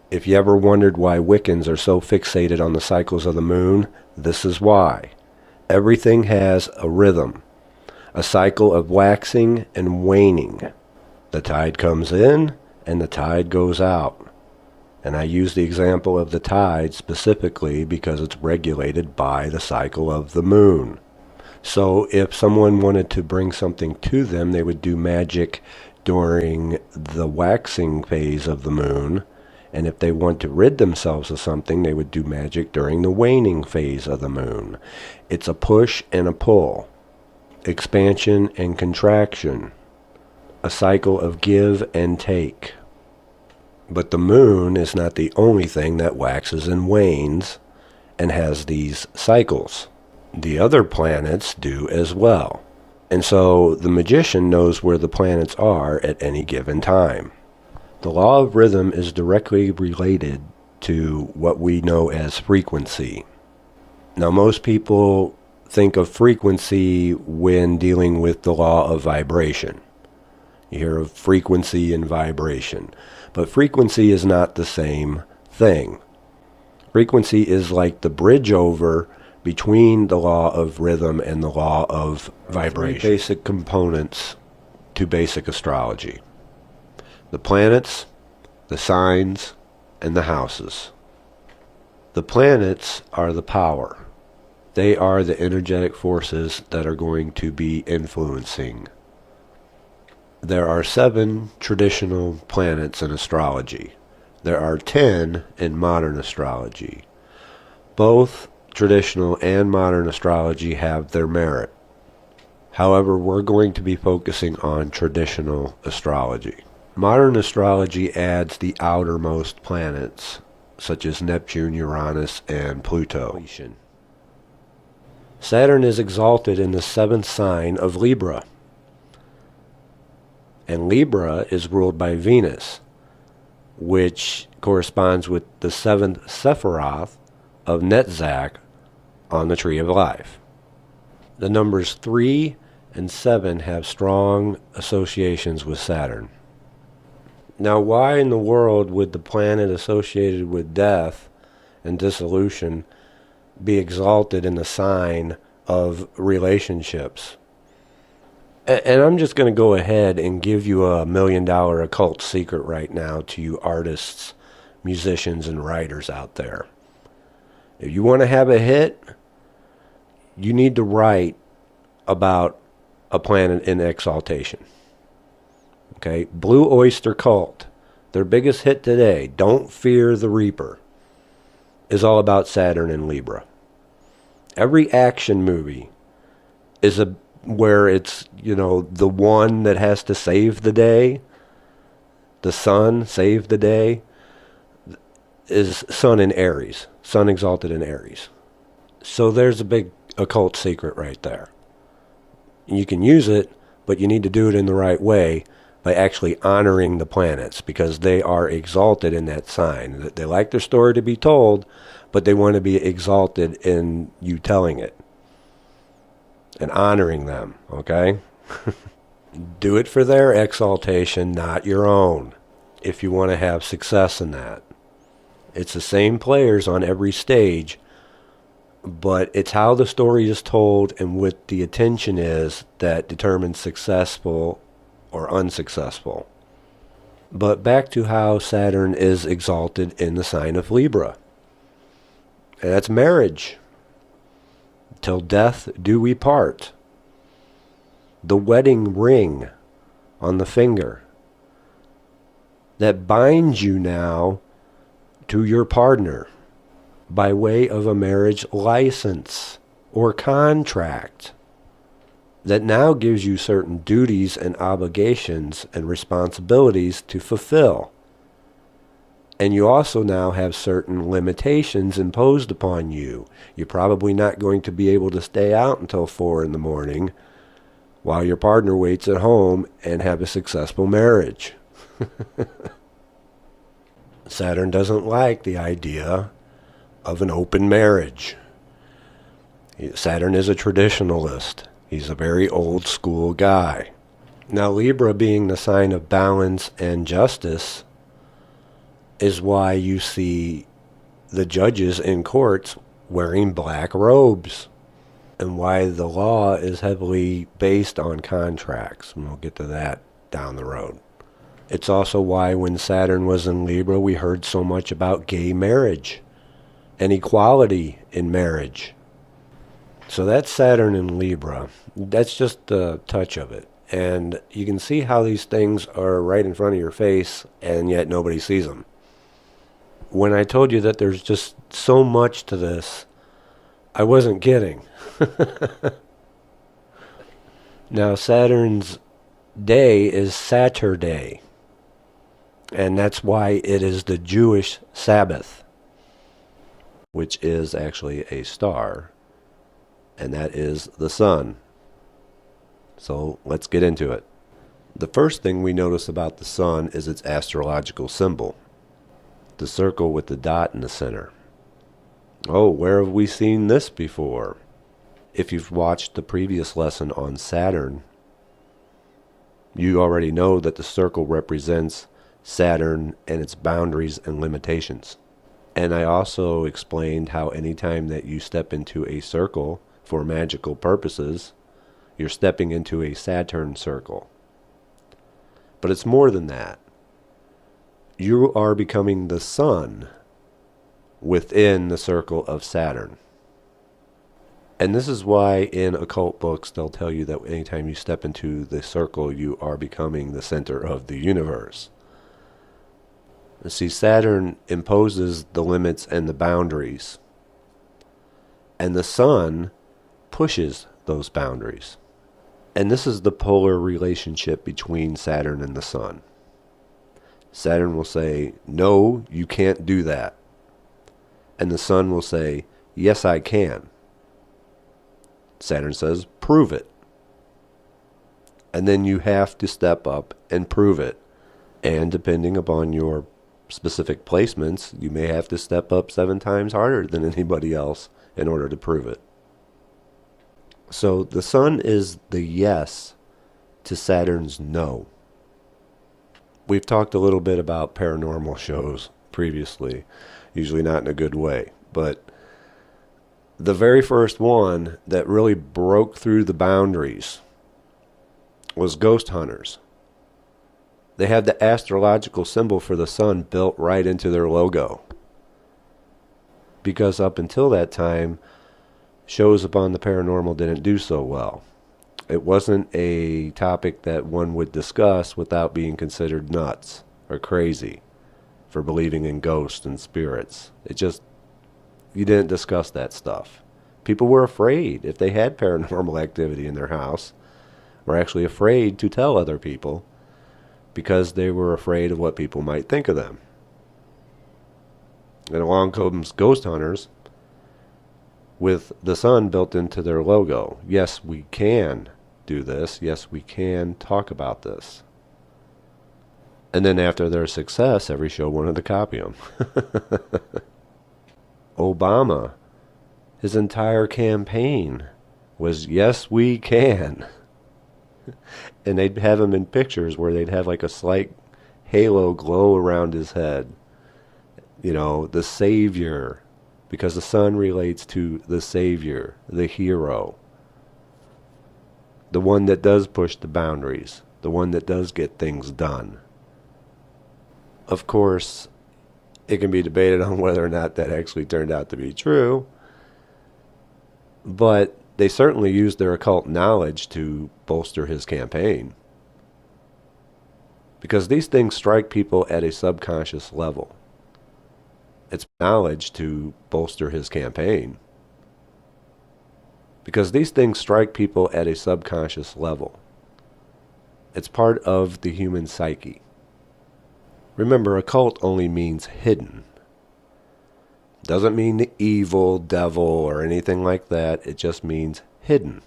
If you ever wondered why Wiccans are so fixated on the cycles of the moon, this is why. Everything has a rhythm, a cycle of waxing and waning. The tide comes in and the tide goes out. And I use the example of the tide specifically because it's regulated by the cycle of the moon. So if someone wanted to bring something to them, they would do magic during the waxing phase of the moon. And if they want to rid themselves of something, they would do magic during the waning phase of the moon. It's a push and a pull, expansion and contraction, a cycle of give and take. But the moon is not the only thing that waxes and wanes and has these cycles. The other planets do as well. And so the magician knows where the planets are at any given time. The law of rhythm is directly related to what we know as frequency. Now, most people think of frequency when dealing with the law of vibration. You hear of frequency and vibration. But frequency is not the same thing. Frequency is like the bridge over between the law of rhythm and the law of vibration. Three basic components to basic astrology: the planets, the signs, and the houses. The planets are the power. They are the energetic forces that are going to be influencing. There are 7 traditional planets in astrology. There are 10 in modern astrology. Both traditional and modern astrology have their merit. However, we're going to be focusing on traditional astrology. Modern astrology adds the outermost planets, such as Neptune, Uranus, and Pluto. Saturn is exalted in the 7th sign of Libra. And Libra is ruled by Venus, which corresponds with the 7th Sephiroth of Netzach on the Tree of Life. The numbers 3 and 7 have strong associations with Saturn. Now, why in the world would the planet associated with death and dissolution be exalted in the sign of relationships? And I'm just going to go ahead and give you a $1 million occult secret right now to you artists musicians and writers out there. If you want to have a hit, you need to write about a planet in exaltation. Okay, Blue Oyster Cult, their biggest hit today, Don't Fear the Reaper, is all about Saturn and Libra. Every action movie is where it's, the one that has to save the day, the sun save the day, is Sun in Aries, Sun exalted in Aries. So there's a big occult secret right there. You can use it, but you need to do it in the right way by actually honoring the planets, because they are exalted in that sign. They like their story to be told, but they want to be exalted in you telling it and honoring them, okay? Do it for their exaltation, not your own, if you want to have success in that. It's the same players on every stage, but it's how the story is told and what the attention is that determines successful or unsuccessful. But back to how Saturn is exalted in the sign of Libra. And that's marriage. Till death do we part. The wedding ring on the finger that binds you now to your partner by way of a marriage license or contract that now gives you certain duties and obligations and responsibilities to fulfill. And you also now have certain limitations imposed upon you. You're probably not going to be able to stay out until 4 a.m. while your partner waits at home and have a successful marriage. Saturn doesn't like the idea of an open marriage. Saturn is a traditionalist. He's a very old school guy. Now, Libra being the sign of balance and justice is why you see the judges in courts wearing black robes, and why the law is heavily based on contracts. And we'll get to that down the road. It's also why when Saturn was in Libra, we heard so much about gay marriage and equality in marriage. So that's Saturn in Libra. That's just a touch of it. And you can see how these things are right in front of your face, and yet nobody sees them. When I told you that there's just so much to this, I wasn't kidding. Now, Saturn's day is Saturday. And that's why it is the Jewish Sabbath, which is actually a star, and that is the sun. So let's get into it. The first thing we notice about the sun is its astrological symbol, the circle with the dot in the center. Oh, where have we seen this before? If you've watched the previous lesson on Saturn, you already know that the circle represents Saturn and its boundaries and limitations. And I also explained how anytime that you step into a circle for magical purposes, you're stepping into a Saturn circle. But it's more than that. You are becoming the sun within the circle of Saturn. And this is why in occult books they'll tell you that anytime you step into the circle, you are becoming the center of the universe. See, Saturn imposes the limits and the boundaries, and the sun pushes those boundaries. And this is the polar relationship between Saturn and the sun. Saturn will say, no, you can't do that. And the sun will say, yes, I can. Saturn says, prove it. And then you have to step up and prove it. And depending upon your specific placements, you may have to step up 7 times harder than anybody else in order to prove it. So the sun is the yes to Saturn's no. We've talked a little bit about paranormal shows previously, usually not in a good way, but the very first one that really broke through the boundaries was Ghost Hunters. They have the astrological symbol for the sun built right into their logo. Because up until that time, shows upon the paranormal didn't do so well. It wasn't a topic that one would discuss without being considered nuts or crazy for believing in ghosts and spirits. You didn't discuss that stuff. People were afraid if they had paranormal activity in their house, were actually afraid to tell other people because they were afraid of what people might think of them. And along comes ghost hunters with the sun built into their logo. Yes, we can do this. Yes, we can talk about this. And then after their success, every show wanted to copy them. Obama, his entire campaign was, yes, we can. And they'd have him in pictures where they'd have like a slight halo glow around his head. You know, the savior, because the sun relates to the savior, the hero, the one that does push the boundaries, the one that does get things done. Of course, it can be debated on whether or not that actually turned out to be true, but they certainly used their occult knowledge to bolster his campaign. Because these things strike people at a subconscious level. It's knowledge to bolster his campaign. Because these things strike people at a subconscious level. It's part of the human psyche. Remember, occult only means hidden. Doesn't mean the evil, devil, or anything like that. It just means hidden.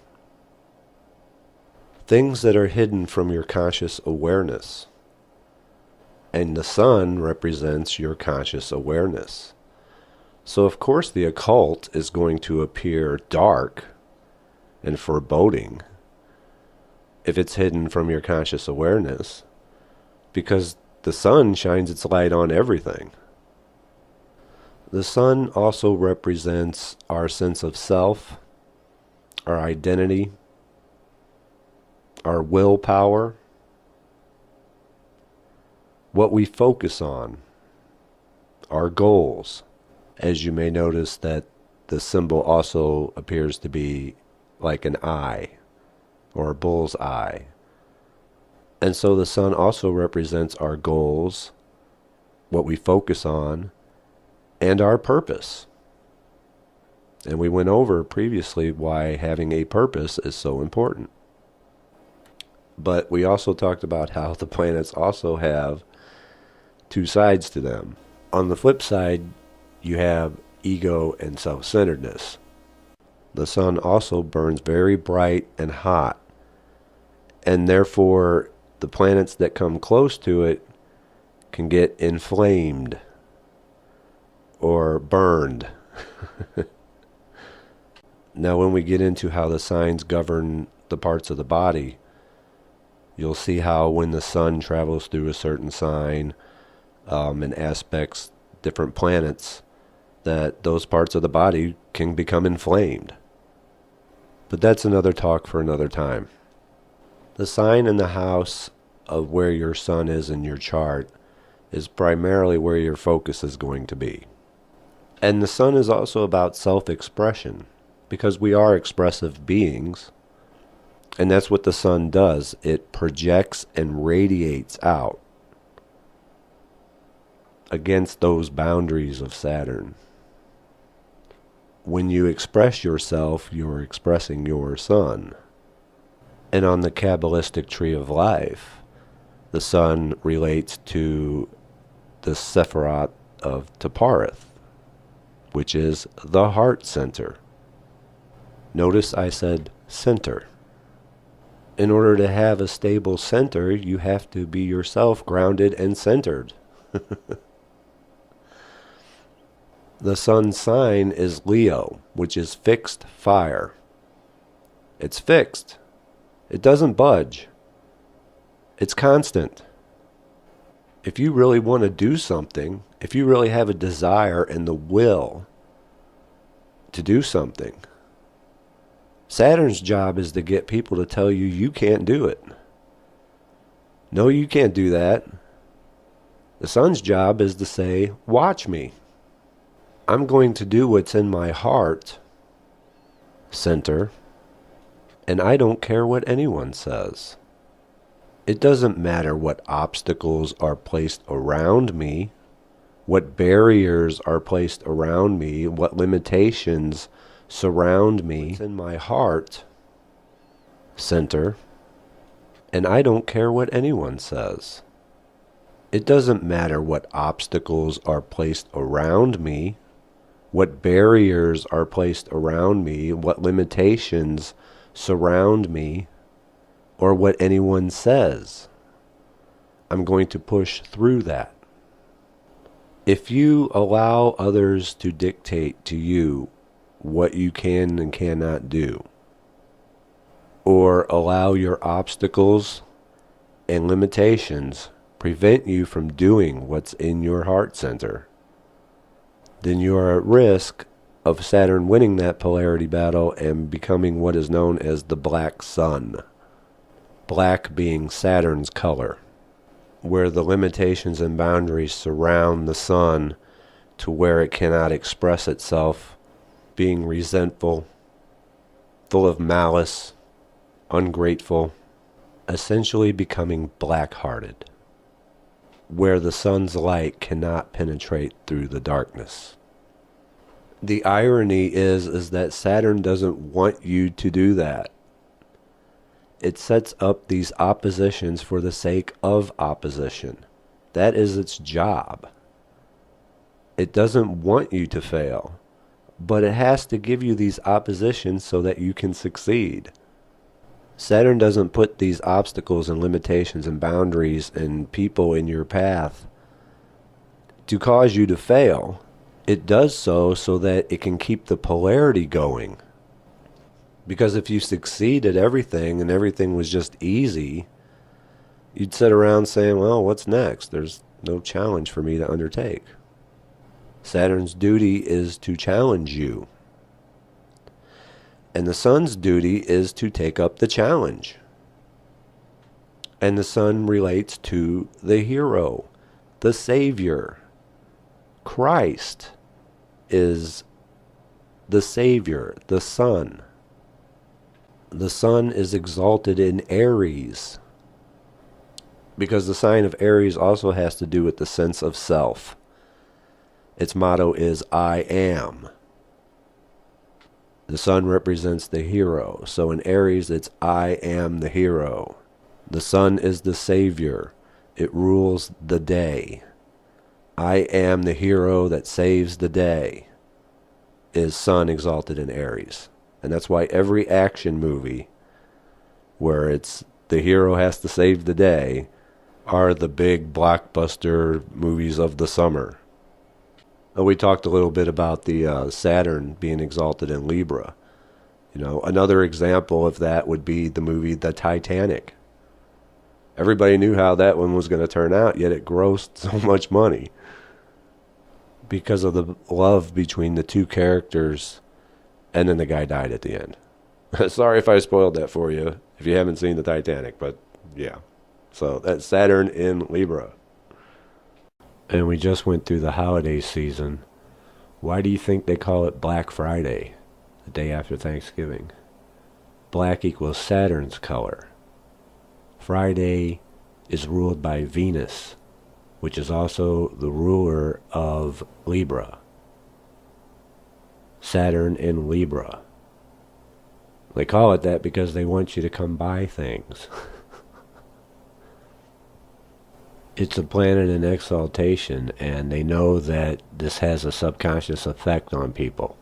Things that are hidden from your conscious awareness. And the sun represents your conscious awareness. So of course the occult is going to appear dark and foreboding if it's hidden from your conscious awareness, because the sun shines its light on everything. The sun also represents our sense of self, our identity, our willpower, what we focus on, our goals. As you may notice that the symbol also appears to be like an eye or a bull's eye. And so the sun also represents our goals, what we focus on, and our purpose. And we went over previously why having a purpose is so important. But we also talked about how the planets also have two sides to them. On the flip side, you have ego and self-centeredness. The sun also burns very bright and hot, and therefore the planets that come close to it can get inflamed or burned. Now when we get into how the signs govern the parts of the body, you'll see how when the sun travels through a certain sign and aspects different planets, that those parts of the body can become inflamed. But that's another talk for another time. The sign in the house of where your sun is in your chart is primarily where your focus is going to be. And the sun is also about self-expression, because we are expressive beings, and that's what the sun does. It projects and radiates out against those boundaries of Saturn. When you express yourself, you're expressing your sun. And on the Kabbalistic tree of life, the sun relates to the Sephiroth of Taparith, which is the heart center. Notice I said center. In order to have a stable center, you have to be yourself grounded and centered. The sun sign is Leo, which is fixed fire. It's fixed. It doesn't budge. It's constant. If you really want to do something, if you really have a desire and the will to do something, Saturn's job is to get people to tell you you can't do it. No, you can't do that. The sun's job is to say, watch me. I'm going to do what's in my heart center, and I don't care what anyone says. It doesn't matter what obstacles are placed around me, what barriers are placed around me, what limitations surround me. It's in my heart center, and I don't care what anyone says. It doesn't matter what obstacles are placed around me, what barriers are placed around me, what limitations surround me, or what anyone says. I'm going to push through that. If you allow others to dictate to you what you can and cannot do, or allow your obstacles and limitations prevent you from doing what's in your heart center, then you are at risk of Saturn winning that polarity battle and becoming what is known as the black sun. Black being Saturn's color, where the limitations and boundaries surround the sun to where it cannot express itself, being resentful, full of malice, ungrateful, essentially becoming black-hearted, where the sun's light cannot penetrate through the darkness. The irony is that Saturn doesn't want you to do that. It sets up these oppositions for the sake of opposition. That is its job. It doesn't want you to fail, but it has to give you these oppositions so that you can succeed. Saturn doesn't put these obstacles and limitations and boundaries and people in your path to cause you to fail. It does so that it can keep the polarity going. Because if you succeed at everything and everything was just easy, you'd sit around saying, well, what's next? There's no challenge for me to undertake. Saturn's duty is to challenge you. And the sun's duty is to take up the challenge. And the sun relates to the hero, the savior. Christ is the savior, the sun. The sun is exalted in Aries, because the sign of Aries also has to do with the sense of self. Its motto is, I am. The sun represents the hero, so in Aries it's, I am the hero. The sun is the savior. It rules the day. I am the hero that saves the day is sun exalted in Aries. And that's why every action movie where it's the hero has to save the day are the big blockbuster movies of the summer. We talked a little bit about the Saturn being exalted in Libra. You know, another example of that would be the movie The Titanic. Everybody knew how that one was going to turn out, yet it grossed so much money because of the love between the two characters. And then the guy died at the end. Sorry if I spoiled that for you, if you haven't seen the Titanic, but yeah. So that's Saturn in Libra. And we just went through the holiday season. Why do you think they call it Black Friday, the day after Thanksgiving? Black equals Saturn's color. Friday is ruled by Venus, which is also the ruler of Libra. Saturn in Libra. They call it that because they want you to come buy things. It's a planet in exaltation, and they know that this has a subconscious effect on people.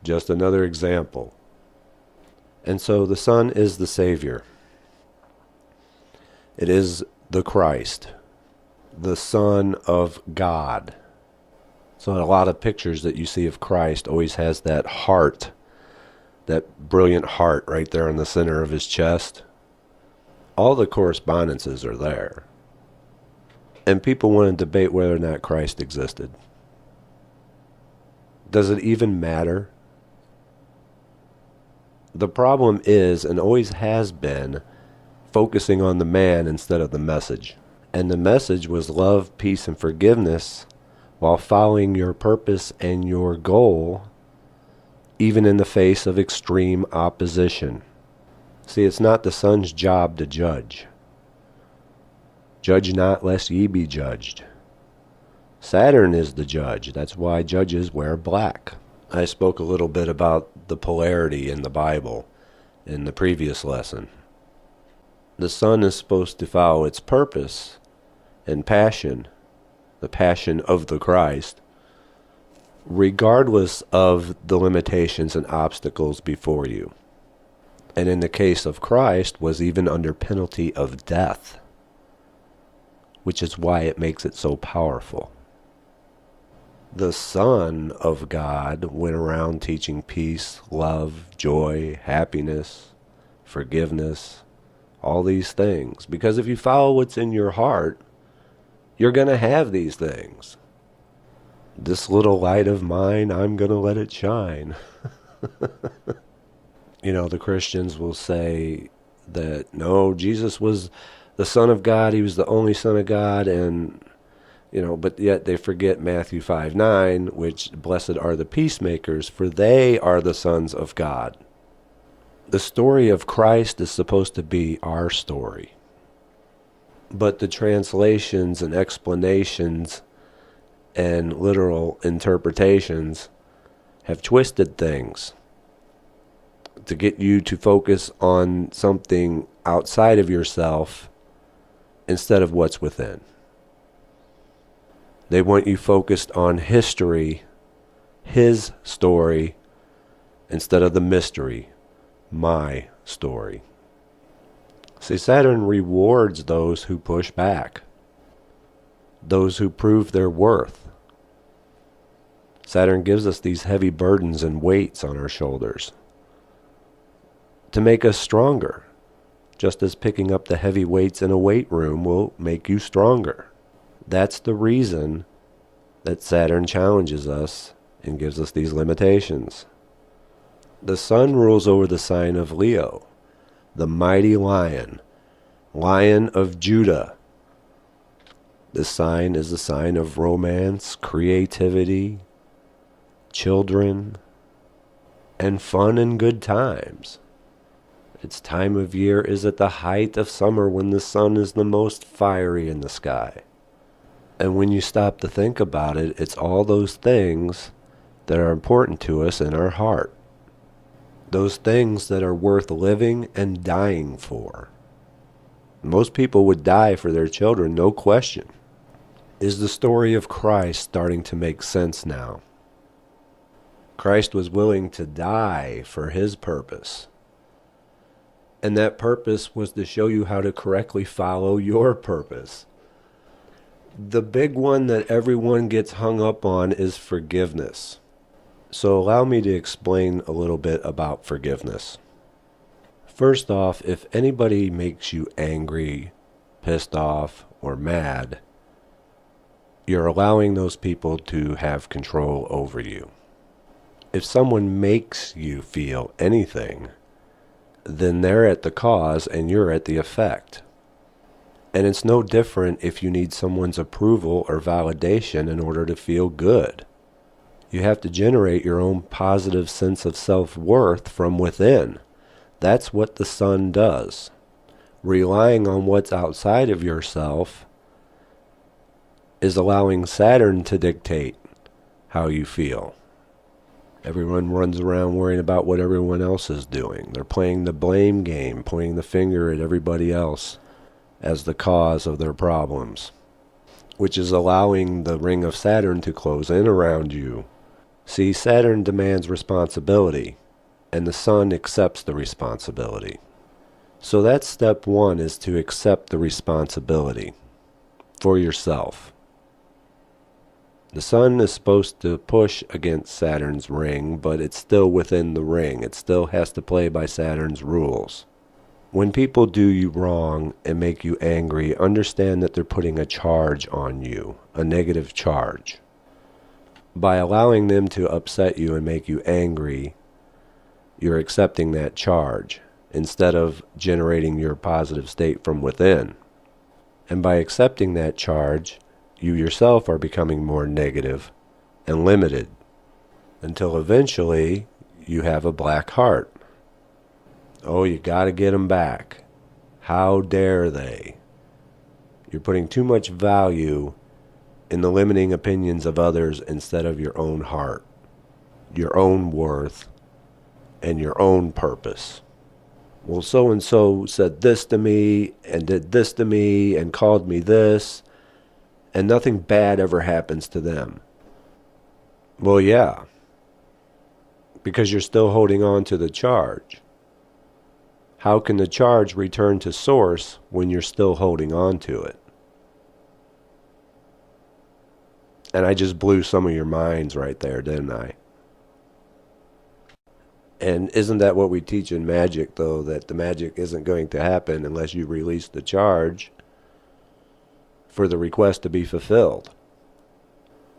Just another example. And so the sun is the Savior. It is the Christ, the Son of God. So a lot of pictures that you see of Christ always has that heart, that brilliant heart right there in the center of his chest. All the correspondences are there. And people want to debate whether or not Christ existed. Does it even matter? The problem is, and always has been, focusing on the man instead of the message. And the message was love, peace, and forgiveness while following your purpose and your goal, even in the face of extreme opposition. See, it's not the sun's job to judge. Judge not, lest ye be judged. Saturn is the judge. That's why judges wear black. I spoke a little bit about the polarity in the Bible in the previous lesson. The sun is supposed to follow its purpose and passion, the passion of the Christ, regardless of the limitations and obstacles before you. And in the case of Christ, was even under penalty of death, which is why it makes it so powerful. The Son of God went around teaching peace, love, joy, happiness, forgiveness, all these things. Because if you follow what's in your heart, you're going to have these things. This little light of mine, I'm going to let it shine. You know, the Christians will say that, no, Jesus was the Son of God. He was the only Son of God. And, you know, but yet they forget Matthew 5:9, which blessed are the peacemakers, for they are the sons of God. The story of Christ is supposed to be our story. But the translations and explanations and literal interpretations have twisted things to get you to focus on something outside of yourself instead of what's within. They want you focused on history, his story, instead of the mystery, my story. See, Saturn rewards those who push back, those who prove their worth. Saturn gives us these heavy burdens and weights on our shoulders to make us stronger, just as picking up the heavy weights in a weight room will make you stronger. That's the reason that Saturn challenges us and gives us these limitations. The sun rules over the sign of Leo, the mighty lion, Lion of Judah. This sign is the sign of romance, creativity, children, and fun and good times. Its time of year is at the height of summer when the sun is the most fiery in the sky. And when you stop to think about it, it's all those things that are important to us in our heart. Those things that are worth living and dying for. Most people would die for their children, no question. Is the story of Christ starting to make sense now? Christ was willing to die for his purpose. And that purpose was to show you how to correctly follow your purpose. The big one that everyone gets hung up on is forgiveness. So allow me to explain a little bit about forgiveness. First off, if anybody makes you angry, pissed off, or mad, you're allowing those people to have control over you. If someone makes you feel anything, then they're at the cause and you're at the effect. And it's no different if you need someone's approval or validation in order to feel good. You have to generate your own positive sense of self-worth from within. That's what the sun does. Relying on what's outside of yourself is allowing Saturn to dictate how you feel. Everyone runs around worrying about what everyone else is doing. They're playing the blame game, pointing the finger at everybody else as the cause of their problems, which is allowing the ring of Saturn to close in around you. See, Saturn demands responsibility, and the sun accepts the responsibility. So that's step one, is to accept the responsibility for yourself. The sun is supposed to push against Saturn's ring, but it's still within the ring. It still has to play by Saturn's rules. When people do you wrong and make you angry, understand that they're putting a charge on you, a negative charge. By allowing them to upset you and make you angry, you're accepting that charge. instead of generating your positive state from within. And by accepting that charge, you yourself are becoming more negative and limited, until eventually you have a black heart. Oh, you got to get them back. How dare they? You're putting too much value in the limiting opinions of others instead of your own heart, your own worth, and your own purpose. Well, so-and-so said this to me and did this to me and called me this, and nothing bad ever happens to them. Well, yeah, because you're still holding on to the charge. How can the charge return to source when you're still holding on to it? And I just blew some of your minds right there, didn't I? And isn't that what we teach in magic, though, that the magic isn't going to happen unless you release the charge for the request to be fulfilled?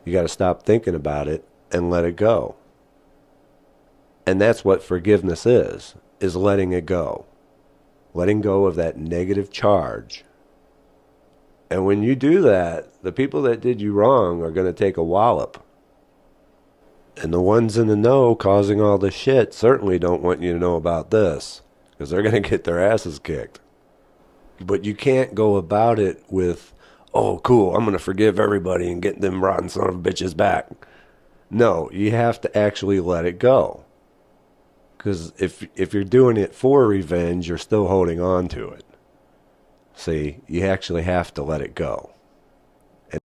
You got to stop thinking about it and let it go. And that's what forgiveness is letting it go. Letting go of that negative charge. And when you do that, the people that did you wrong are going to take a wallop. And the ones in the know causing all the shit certainly don't want you to know about this, because they're going to get their asses kicked. But you can't go about it with, oh, cool, I'm going to forgive everybody and get them rotten son of bitches back. No, you have to actually let it go. Because if you're doing it for revenge, you're still holding on to it. See, you actually have to let it go.